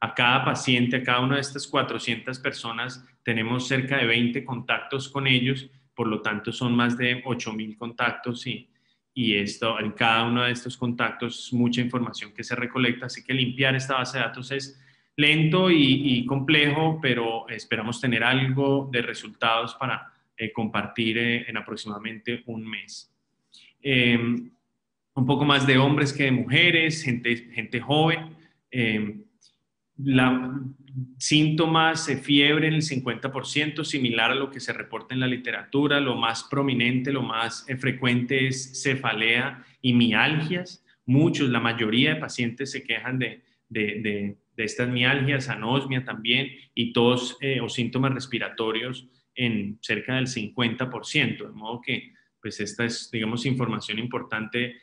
A cada paciente, a cada una de estas 400 personas, tenemos cerca de 20 contactos con ellos, por lo tanto son más de 8.000 contactos y en cada uno de estos contactos es mucha información que se recolecta, así que limpiar esta base de datos es lento y complejo, pero esperamos tener algo de resultados para compartir en aproximadamente un mes. Un poco más de hombres que de mujeres, gente joven. Síntomas, fiebre en el 50%, similar a lo que se reporta en la literatura. Lo más prominente, lo más frecuente es cefalea y mialgias. La mayoría de pacientes se quejan de estas mialgias, anosmia también, y tos o síntomas respiratorios en cerca del 50%, de modo que pues esta es, digamos, información importante.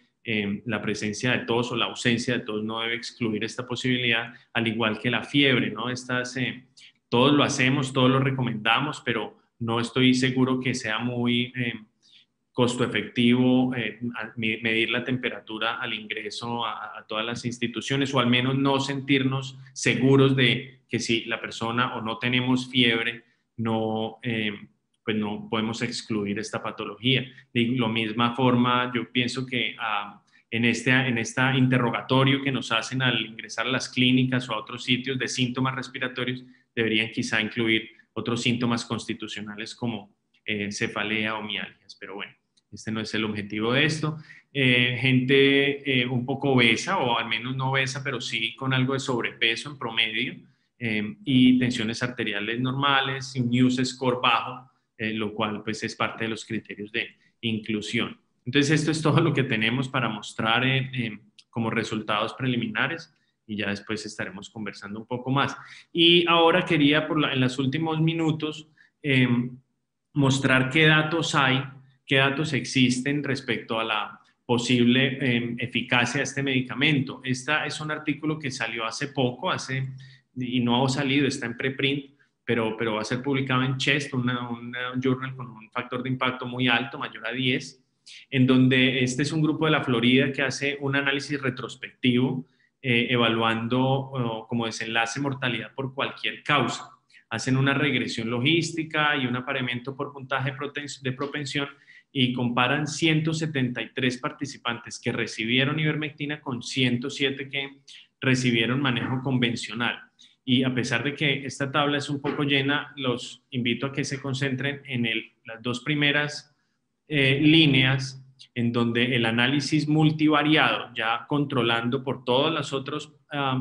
La presencia de tos o la ausencia de tos no debe excluir esta posibilidad, al igual que la fiebre, ¿no? Todos lo hacemos, todos lo recomendamos, pero no estoy seguro que sea muy costo efectivo medir la temperatura al ingreso a todas las instituciones, o al menos no sentirnos seguros de que si la persona o no tenemos fiebre, pues no podemos excluir esta patología. De la misma forma, yo pienso que en este interrogatorio que nos hacen al ingresar a las clínicas o a otros sitios de síntomas respiratorios, deberían quizá incluir otros síntomas constitucionales como cefalea o mialgias, pero bueno, este no es el objetivo de esto. Gente un poco obesa, o al menos no obesa, pero sí con algo de sobrepeso en promedio, y tensiones arteriales normales, un News Score bajo, lo cual pues es parte de los criterios de inclusión. Entonces esto es todo lo que tenemos para mostrar como resultados preliminares, y ya después estaremos conversando un poco más. Y ahora quería en los últimos minutos mostrar qué datos hay, qué datos existen respecto a la posible eficacia de este medicamento. Este es un artículo que salió hace poco, y no ha salido, está en preprint, pero va a ser publicado en CHEST, un journal con un factor de impacto muy alto, mayor a 10, en donde este es un grupo de la Florida que hace un análisis retrospectivo evaluando como desenlace mortalidad por cualquier causa. Hacen una regresión logística y un apareamiento por puntaje de propensión y comparan 173 participantes que recibieron ivermectina con 107 que recibieron manejo convencional. Y a pesar de que esta tabla es un poco llena, los invito a que se concentren en las dos primeras líneas, en donde el análisis multivariado, ya controlando por todos los otros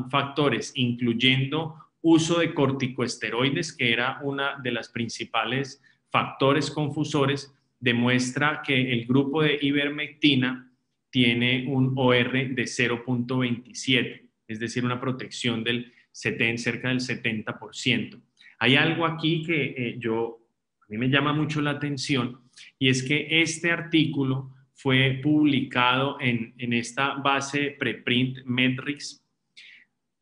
factores, incluyendo uso de corticosteroides, que era una de las principales factores confusores, demuestra que el grupo de ivermectina tiene un OR de 0.27, es decir, una protección del cerca del 70%. Hay algo aquí que a mí me llama mucho la atención, y es que este artículo fue publicado en esta base preprint Metrics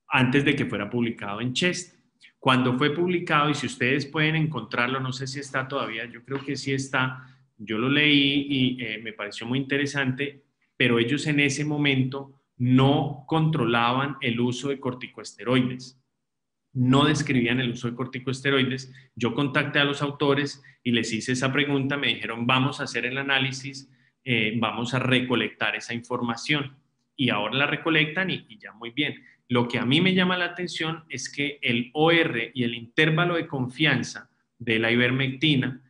antes de que fuera publicado en CHEST. Cuando fue publicado, y si ustedes pueden encontrarlo, no sé si está todavía, yo creo que sí está, yo lo leí y me pareció muy interesante, pero ellos en ese momento no controlaban el uso de corticosteroides, no describían el uso de corticosteroides. Yo contacté a los autores y les hice esa pregunta, me dijeron, vamos a hacer el análisis, vamos a recolectar esa información, y ahora la recolectan y ya muy bien. Lo que a mí me llama la atención es que el OR y el intervalo de confianza de la ivermectina,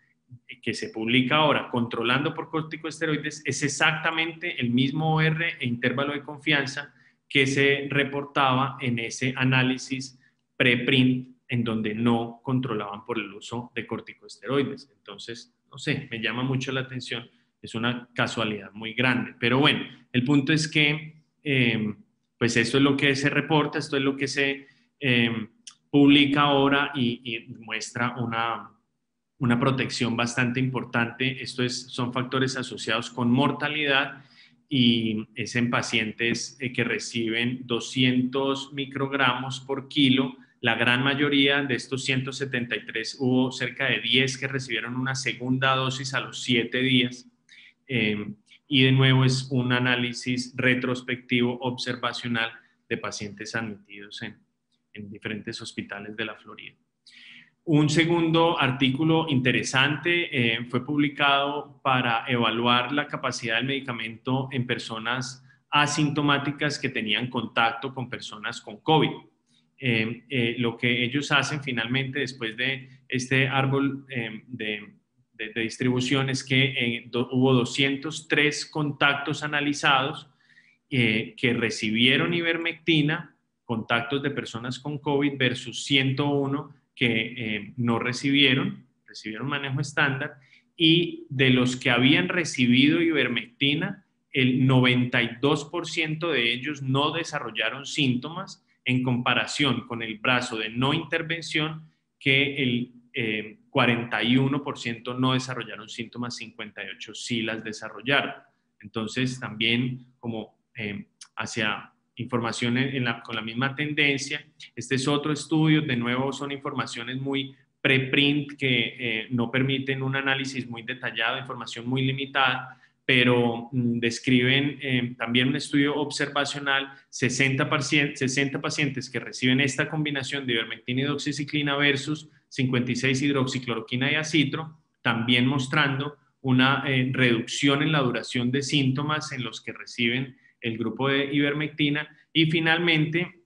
que se publica ahora, controlando por corticosteroides, es exactamente el mismo OR e intervalo de confianza que se reportaba en ese análisis preprint, en donde no controlaban por el uso de corticosteroides. Entonces, no sé, me llama mucho la atención. Es una casualidad muy grande. Pero bueno, el punto es que pues esto es lo que se reporta, esto es lo que se publica ahora, y muestra una protección bastante importante. Son factores asociados con mortalidad, y es en pacientes que reciben 200 microgramos por kilo. La gran mayoría de estos 173, hubo cerca de 10 que recibieron una segunda dosis a los 7 días. Y de nuevo es un análisis retrospectivo observacional de pacientes admitidos en diferentes hospitales de la Florida. Un segundo artículo interesante fue publicado para evaluar la capacidad del medicamento en personas asintomáticas que tenían contacto con personas con COVID. Lo que ellos hacen finalmente, después de este árbol de distribución, es que hubo 203 contactos analizados que recibieron ivermectina, contactos de personas con COVID, versus 101 que no recibieron manejo estándar, y de los que habían recibido ivermectina, el 92% de ellos no desarrollaron síntomas, en comparación con el brazo de no intervención, que el 41% no desarrollaron síntomas, 58% sí las desarrollaron. Entonces, también como hacia información con la misma tendencia. Este es otro estudio, de nuevo son informaciones muy preprint que no permiten un análisis muy detallado, información muy limitada, pero describen también un estudio observacional, 60 pacientes que reciben esta combinación de ivermectina y doxiciclina versus 56 hidroxicloroquina y acitro, también mostrando una reducción en la duración de síntomas en los que reciben el grupo de ivermectina. Y finalmente,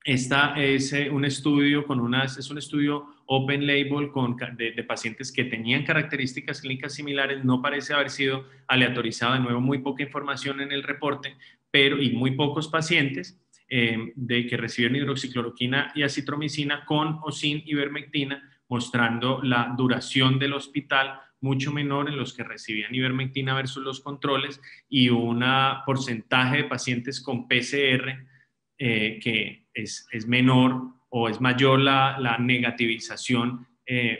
esta es un estudio es un estudio open label de pacientes que tenían características clínicas similares. No parece haber sido aleatorizado, de nuevo muy poca información en el reporte, y muy pocos pacientes de que recibieron hidroxicloroquina y acitromicina con o sin ivermectina, mostrando la duración del hospital mucho menor en los que recibían ivermectina versus los controles, y un porcentaje de pacientes con PCR que es menor, o es mayor la negativización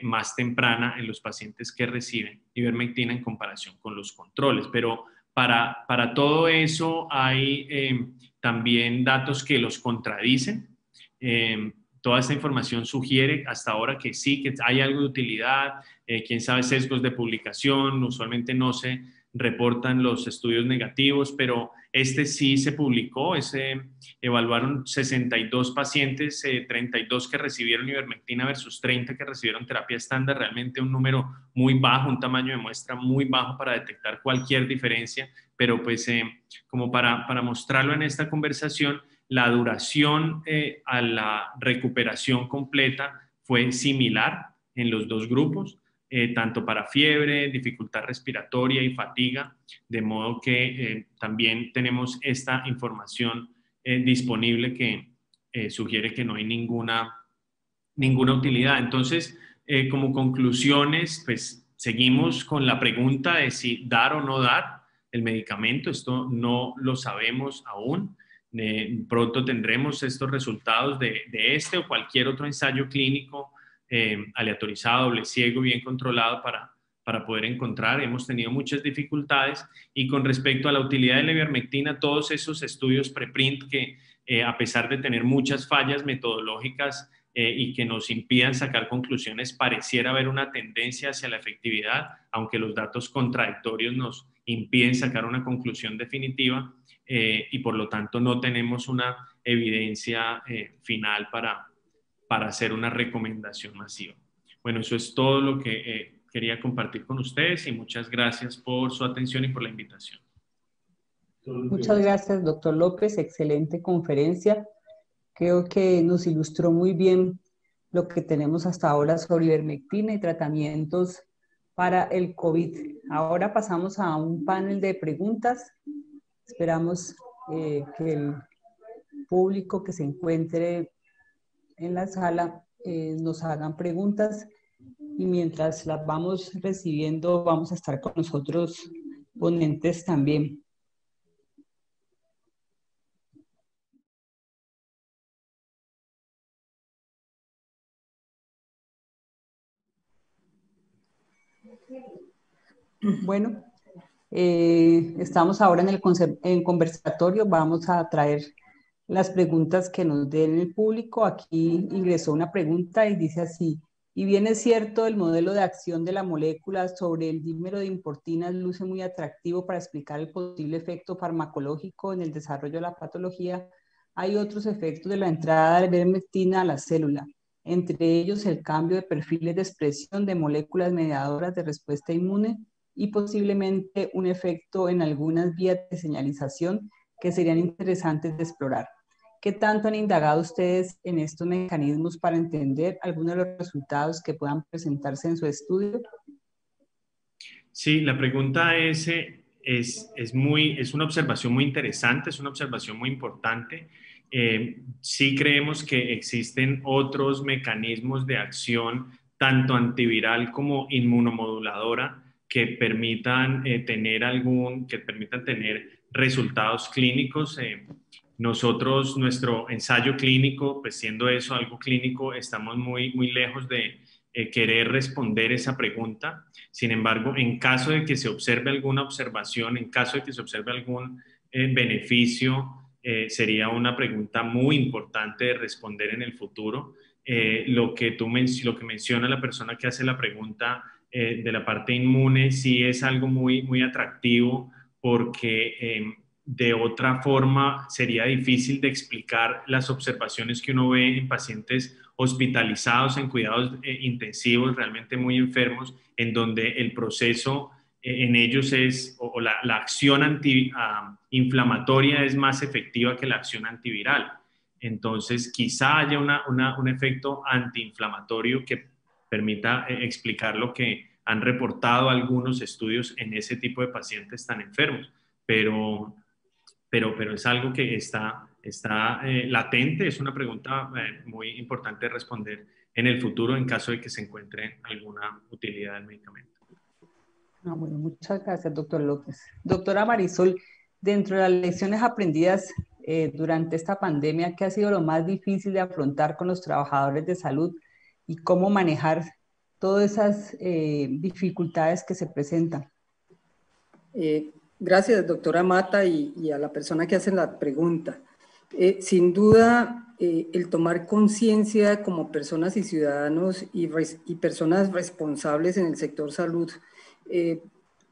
más temprana en los pacientes que reciben ivermectina en comparación con los controles. Pero para todo eso hay también datos que los contradicen. Toda esta información sugiere hasta ahora que sí, que hay algo de utilidad, quién sabe, sesgos de publicación, usualmente no se reportan los estudios negativos, pero este sí se publicó. Evaluaron 62 pacientes, 32 que recibieron ivermectina versus 30 que recibieron terapia estándar, realmente un número muy bajo, un tamaño de muestra muy bajo para detectar cualquier diferencia, pero pues como para mostrarlo en esta conversación, la duración a la recuperación completa fue similar en los dos grupos. tanto para fiebre, dificultad respiratoria y fatiga, de modo que también tenemos esta información disponible que sugiere que no hay ninguna utilidad. Entonces, como conclusiones, pues seguimos con la pregunta de si dar o no dar el medicamento. Esto no lo sabemos aún. Pronto tendremos estos resultados de este o cualquier otro ensayo clínico aleatorizado, doble ciego, bien controlado para poder encontrar. Hemos tenido muchas dificultades y con respecto a la utilidad de la ivermectina, todos esos estudios preprint que a pesar de tener muchas fallas metodológicas y que nos impidan sacar conclusiones, pareciera haber una tendencia hacia la efectividad, aunque los datos contradictorios nos impiden sacar una conclusión definitiva y por lo tanto no tenemos una evidencia final para hacer una recomendación masiva. Bueno, eso es todo lo que quería compartir con ustedes y muchas gracias por su atención y por la invitación. Muchas gracias, doctor López. Excelente conferencia. Creo que nos ilustró muy bien lo que tenemos hasta ahora sobre ivermectina y tratamientos para el COVID. Ahora pasamos a un panel de preguntas. Esperamos que el público que se encuentre en la sala nos hagan preguntas y mientras las vamos recibiendo vamos a estar con nosotros ponentes también. Bueno, estamos ahora en el conversatorio. Vamos a traer las preguntas que nos den el público. Aquí ingresó una pregunta y dice así: ¿y bien es cierto el modelo de acción de la molécula sobre el dímero de importinas luce muy atractivo para explicar el posible efecto farmacológico en el desarrollo de la patología? Hay otros efectos de la entrada de la ivermectina a la célula, entre ellos el cambio de perfiles de expresión de moléculas mediadoras de respuesta inmune y posiblemente un efecto en algunas vías de señalización que serían interesantes de explorar. ¿Qué tanto han indagado ustedes en estos mecanismos para entender algunos de los resultados que puedan presentarse en su estudio? Sí, la pregunta es una observación muy interesante, es una observación muy importante. Sí creemos que existen otros mecanismos de acción, tanto antiviral como inmunomoduladora, que permitan tener resultados clínicos. Nosotros, nuestro ensayo clínico, pues siendo eso algo clínico, estamos muy, muy lejos de querer responder esa pregunta. Sin embargo, en caso de que se observe alguna observación, en caso de que se observe algún beneficio, sería una pregunta muy importante de responder en el futuro. Lo que menciona la persona que hace la pregunta de la parte inmune, sí es algo muy, muy atractivo porque de otra forma sería difícil de explicar las observaciones que uno ve en pacientes hospitalizados en cuidados intensivos, realmente muy enfermos, en donde el proceso en ellos la acción inflamatoria es más efectiva que la acción antiviral. Entonces, quizá haya un efecto antiinflamatorio que permita explicar lo que han reportado algunos estudios en ese tipo de pacientes tan enfermos. Pero es algo que está latente, es una pregunta muy importante de responder en el futuro en caso de que se encuentre alguna utilidad del medicamento. Bueno, muchas gracias, doctor López. Doctora Marisol, dentro de las lecciones aprendidas durante esta pandemia, ¿qué ha sido lo más difícil de afrontar con los trabajadores de salud y cómo manejar todas esas dificultades que se presentan? Gracias, doctora Mata, y a la persona que hace la pregunta. Sin duda, el tomar conciencia como personas y ciudadanos y personas responsables en el sector salud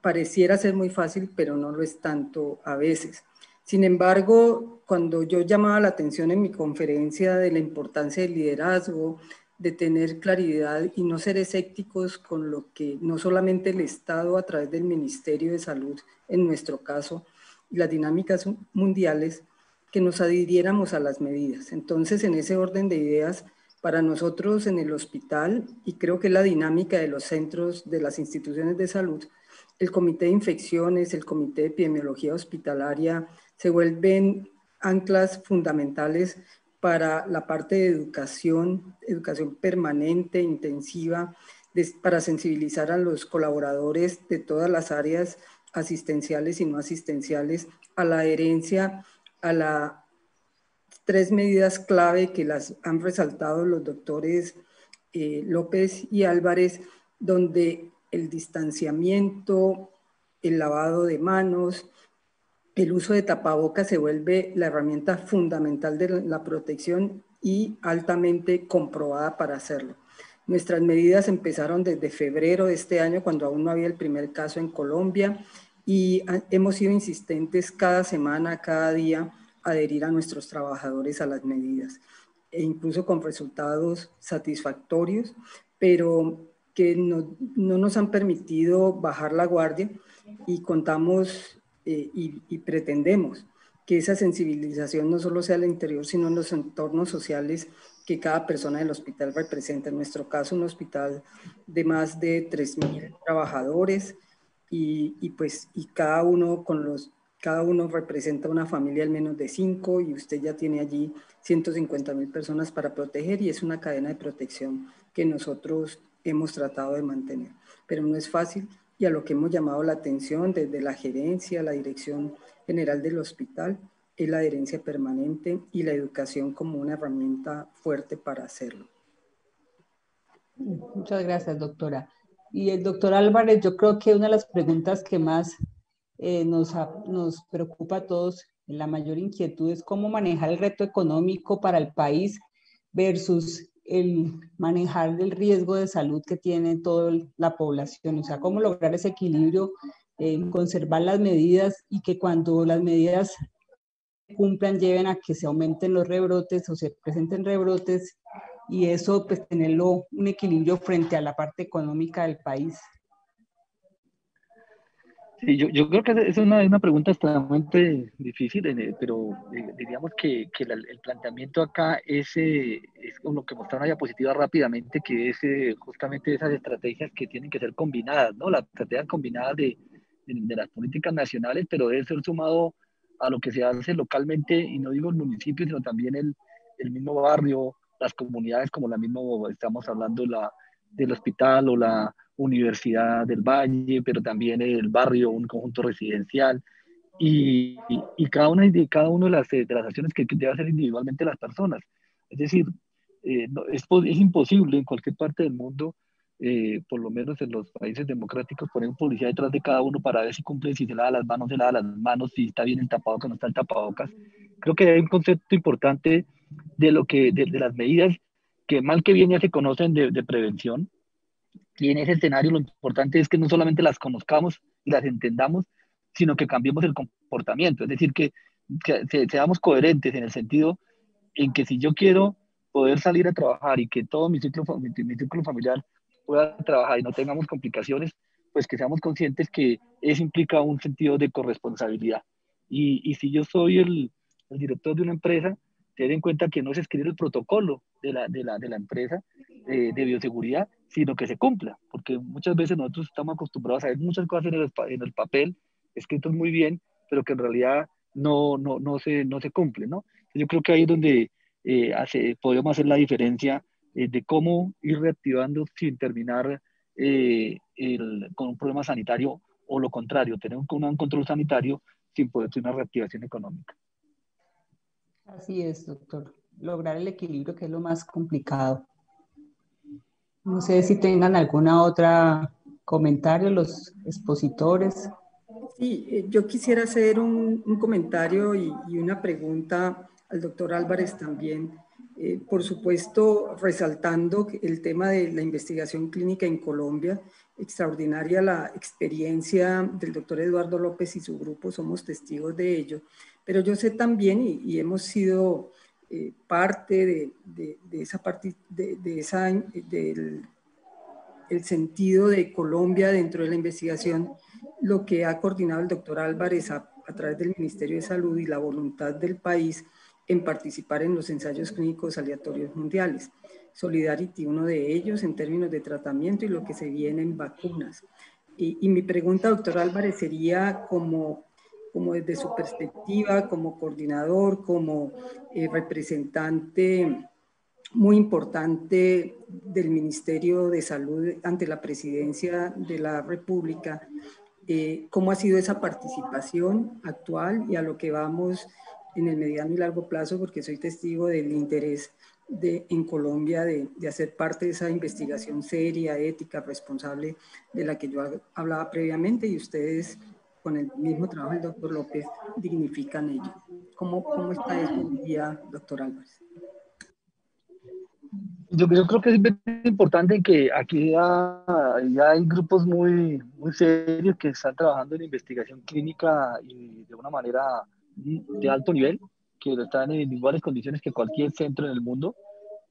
pareciera ser muy fácil, pero no lo es tanto a veces. Sin embargo, cuando yo llamaba la atención en mi conferencia de la importancia del liderazgo, de tener claridad y no ser escépticos con lo que no solamente el Estado a través del Ministerio de Salud, en nuestro caso, y las dinámicas mundiales, que nos adhiriéramos a las medidas. Entonces, en ese orden de ideas, Para nosotros en el hospital, y creo que es la dinámica de los centros, de las instituciones de salud, el comité de infecciones, el comité de epidemiología hospitalaria se vuelven anclas fundamentales para la parte de educación permanente, intensiva, para sensibilizar a los colaboradores de todas las áreas asistenciales y no asistenciales a la adherencia a las 3 medidas clave que las han resaltado los doctores López y Álvarez, donde el distanciamiento, el lavado de manos, el uso de tapabocas se vuelve la herramienta fundamental de la protección y altamente comprobada para hacerlo. Nuestras medidas empezaron desde febrero de este año, cuando aún no había el primer caso en Colombia, y hemos sido insistentes cada semana, cada día, adherir a nuestros trabajadores a las medidas, e incluso con resultados satisfactorios, pero que no nos han permitido bajar la guardia, y contamos y pretendemos que esa sensibilización no solo sea al interior, sino en los entornos sociales que cada persona del hospital representa. En nuestro caso, un hospital de más de 3.000 trabajadores y cada uno representa una familia al menos de 5, y usted ya tiene allí 150.000 personas para proteger, y es una cadena de protección que nosotros hemos tratado de mantener. Pero no es fácil, y a lo que hemos llamado la atención desde la gerencia, la dirección general del hospital, es la adherencia permanente y la educación como una herramienta fuerte para hacerlo. Muchas gracias, doctora. Y el doctor Álvarez, yo creo que una de las preguntas que más nos preocupa a todos, la mayor inquietud, es cómo manejar el reto económico para el país versus el manejar el riesgo de salud que tiene toda la población. O sea, cómo lograr ese equilibrio, conservar las medidas, y que cuando las medidas cumplan lleven a que se aumenten los rebrotes o se presenten rebrotes, y eso pues tenerlo un equilibrio frente a la parte económica del país. Sí, yo creo que es una pregunta extremadamente difícil, pero diríamos que el planteamiento acá es lo que mostró una diapositiva rápidamente, que es justamente esas estrategias que tienen que ser combinadas, ¿no? Las estrategias combinadas de las políticas nacionales, pero debe ser sumado a lo que se hace localmente, y no digo el municipio, sino también el mismo barrio, las comunidades, como la misma, estamos hablando del hospital o la Universidad del Valle, pero también el barrio, un conjunto residencial, y cada una de las acciones que debe hacer individualmente las personas. Es decir, es imposible en cualquier parte del mundo, por lo menos en los países democráticos, poner un policía detrás de cada uno para ver si cumple, si se lava las manos, se lava las manos, si está bien el tapabocas, no está el tapabocas. Creo que hay un concepto importante de las medidas que mal que bien ya se conocen de prevención. Y en ese escenario lo importante es que no solamente las conozcamos y las entendamos, sino que cambiemos el comportamiento. Es decir, que seamos coherentes en el sentido en que si yo quiero poder salir a trabajar y que todo mi ciclo familiar pueda trabajar y no tengamos complicaciones, pues que seamos conscientes que eso implica un sentido de corresponsabilidad. Y si yo soy el director de una empresa, tener en cuenta que no es escribir el protocolo de la empresa de bioseguridad, sino que se cumpla, porque muchas veces nosotros estamos acostumbrados a ver muchas cosas en el papel, escritos muy bien, pero que en realidad no se cumple, ¿no? Yo creo que ahí es donde podemos hacer la diferencia de cómo ir reactivando sin terminar con un problema sanitario, o lo contrario, tener un control sanitario sin poder tener una reactivación económica. Así es, doctor. Lograr el equilibrio, que es lo más complicado. No sé si tengan alguna otra comentario los expositores. Sí, yo quisiera hacer un comentario y una pregunta al doctor Álvarez también. Por supuesto, resaltando el tema de la investigación clínica en Colombia, extraordinaria la experiencia del doctor Eduardo López y su grupo, somos testigos de ello, pero yo sé también, y hemos sido parte de esa parte, del el sentido de Colombia dentro de la investigación, lo que ha coordinado el doctor Álvarez a través del Ministerio de Salud y la voluntad del país en participar en los ensayos clínicos aleatorios mundiales. Solidarity, uno de ellos en términos de tratamiento y lo que se viene en vacunas. Y mi pregunta, doctor Álvarez, sería como desde su perspectiva, como coordinador, como representante muy importante del Ministerio de Salud ante la Presidencia de la República, ¿cómo ha sido esa participación actual y a lo que vamos en el mediano y largo plazo? Porque soy testigo del interés en Colombia de hacer parte de esa investigación seria, ética, responsable de la que yo hablaba previamente, y ustedes, con el mismo trabajo del doctor López, dignifican ello. ¿Cómo está eso hoy día, doctor Álvarez? Yo creo que es importante que aquí ya hay grupos muy serios que están trabajando en investigación clínica y de una manera de alto nivel, que están en iguales condiciones que cualquier centro en el mundo.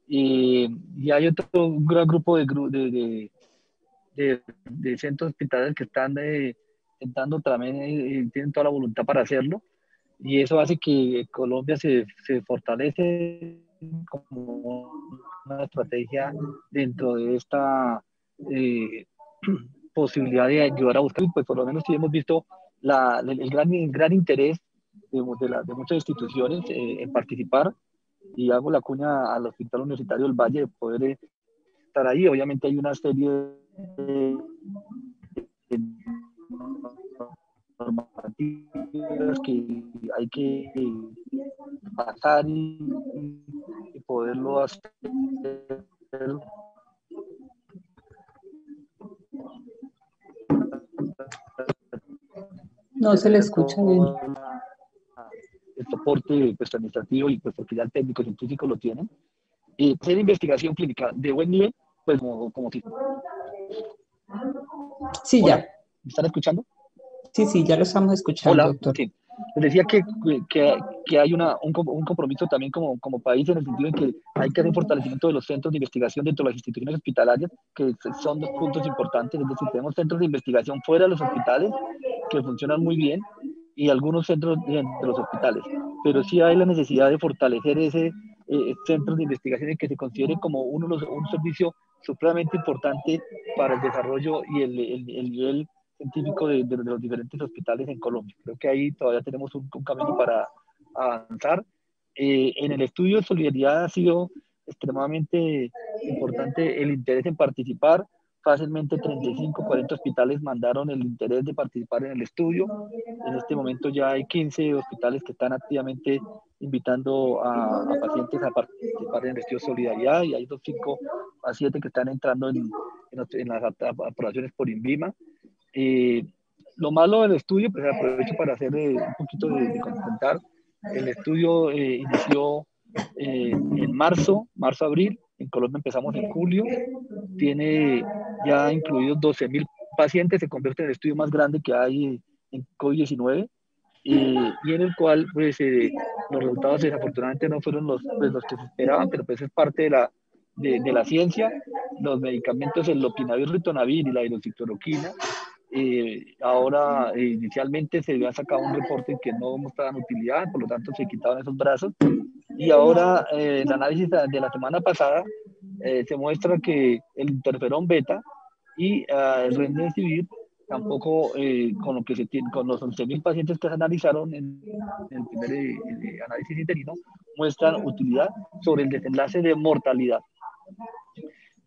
Y hay un gran grupo de centros hospitalarios que están intentando también, tienen toda la voluntad para hacerlo. Y eso hace que Colombia se fortalece como una estrategia dentro de esta posibilidad de ayudar a buscar. Pues por lo menos sí hemos visto el gran interés de muchas instituciones en participar, y hago la cuña al Hospital Universitario del Valle de poder estar ahí. Obviamente hay una serie de normativas que hay que pasar y poderlo hacer. No se le escucha bien. El soporte pues, administrativo, y pues porque ya el técnico científico lo tienen. Hacer investigación clínica de buen nivel, pues como si... Sí, Hola, ya. ¿me están escuchando? Sí, ya lo estamos escuchando, Hola, doctor. sí. Les decía que hay un compromiso también como país, en el sentido en que hay que hacer un fortalecimiento de los centros de investigación dentro de las instituciones hospitalarias, que son dos puntos importantes. Es decir, tenemos centros de investigación fuera de los hospitales que funcionan muy bien, y algunos centros de los hospitales, pero sí hay la necesidad de fortalecer ese centro de investigación y que se considere como un servicio supremamente importante para el desarrollo y el nivel científico de los diferentes hospitales en Colombia. Creo que ahí todavía tenemos un camino para avanzar. En el estudio de solidaridad ha sido extremadamente importante el interés en participar. Fácilmente 35, 40 hospitales mandaron el interés de participar en el estudio. En este momento ya hay 15 hospitales que están activamente invitando a pacientes a participar en el estudio de solidaridad, y hay otros 5 a 7 que están entrando en las aprobaciones por INVIMA. Lo malo del estudio, pues aprovecho para hacer un poquito de comentar. El estudio inició en marzo-abril. En Colombia empezamos en julio. Tiene ya incluidos 12.000 pacientes. Se convierte en el estudio más grande que hay en COVID-19, y en el cual pues, los resultados desafortunadamente no fueron los que se esperaban, pero pues es parte de la ciencia. Los medicamentos, el lopinavir, ritonavir y la hidroxicloroquina, ahora inicialmente se había sacado un reporte que no mostraban utilidad, por lo tanto se quitaban esos brazos, y ahora el análisis de la semana pasada se muestra que el interferón beta y el remdesivir tampoco, con los 11.000 pacientes que se analizaron en el primer análisis interino, muestran utilidad sobre el desenlace de mortalidad.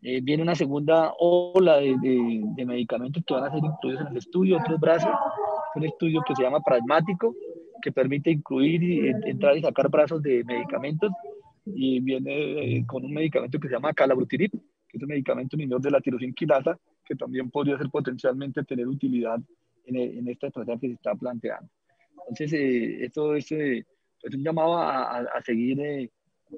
Viene una segunda ola de medicamentos que van a ser incluidos en el estudio, otros brazos. Es un estudio que se llama pragmático, que permite incluir y entrar y sacar brazos de medicamentos, y viene con un medicamento que se llama calabrutinib, que es un medicamento inhibidor de la tirosina quinasa, que también podría ser potencialmente tener utilidad en esta estrategia que se está planteando. Entonces, esto es un llamado a seguir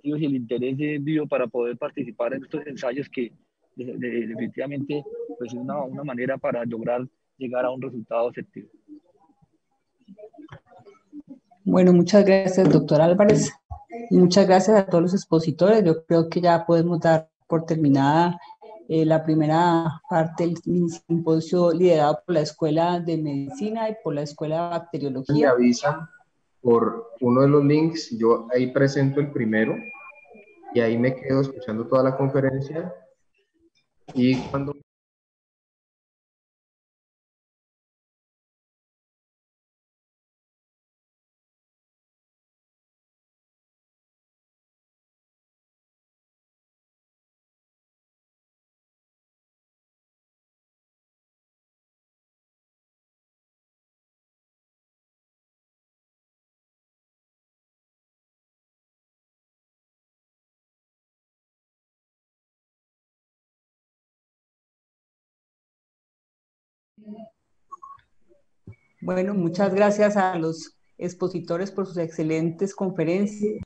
y el interés de vivo para poder participar en estos ensayos que definitivamente pues, es una manera para lograr llegar a un resultado efectivo. Bueno, muchas gracias, doctor Álvarez, y muchas gracias a todos los expositores. Yo creo que ya podemos dar por terminada la primera parte del simposio liderado por la Escuela de Medicina y por la Escuela de Bacteriología. Me avisan por uno de los links, yo ahí presento el primero. y ahí me quedo escuchando toda la conferencia, y cuando Bueno, muchas gracias a los expositores por sus excelentes conferencias.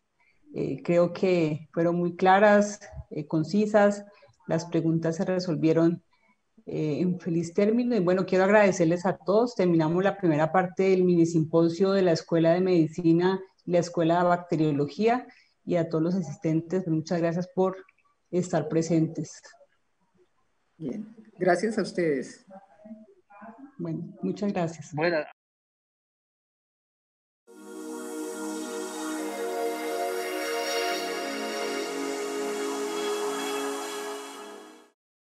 Creo que fueron muy claras, concisas, las preguntas se resolvieron en feliz término. Y bueno, quiero agradecerles a todos. Terminamos la primera parte del mini simposio de la Escuela de Medicina y la Escuela de Bacteriología, y a todos los asistentes, muchas gracias por estar presentes. Bien, gracias a ustedes. Bueno, muchas gracias. Bueno.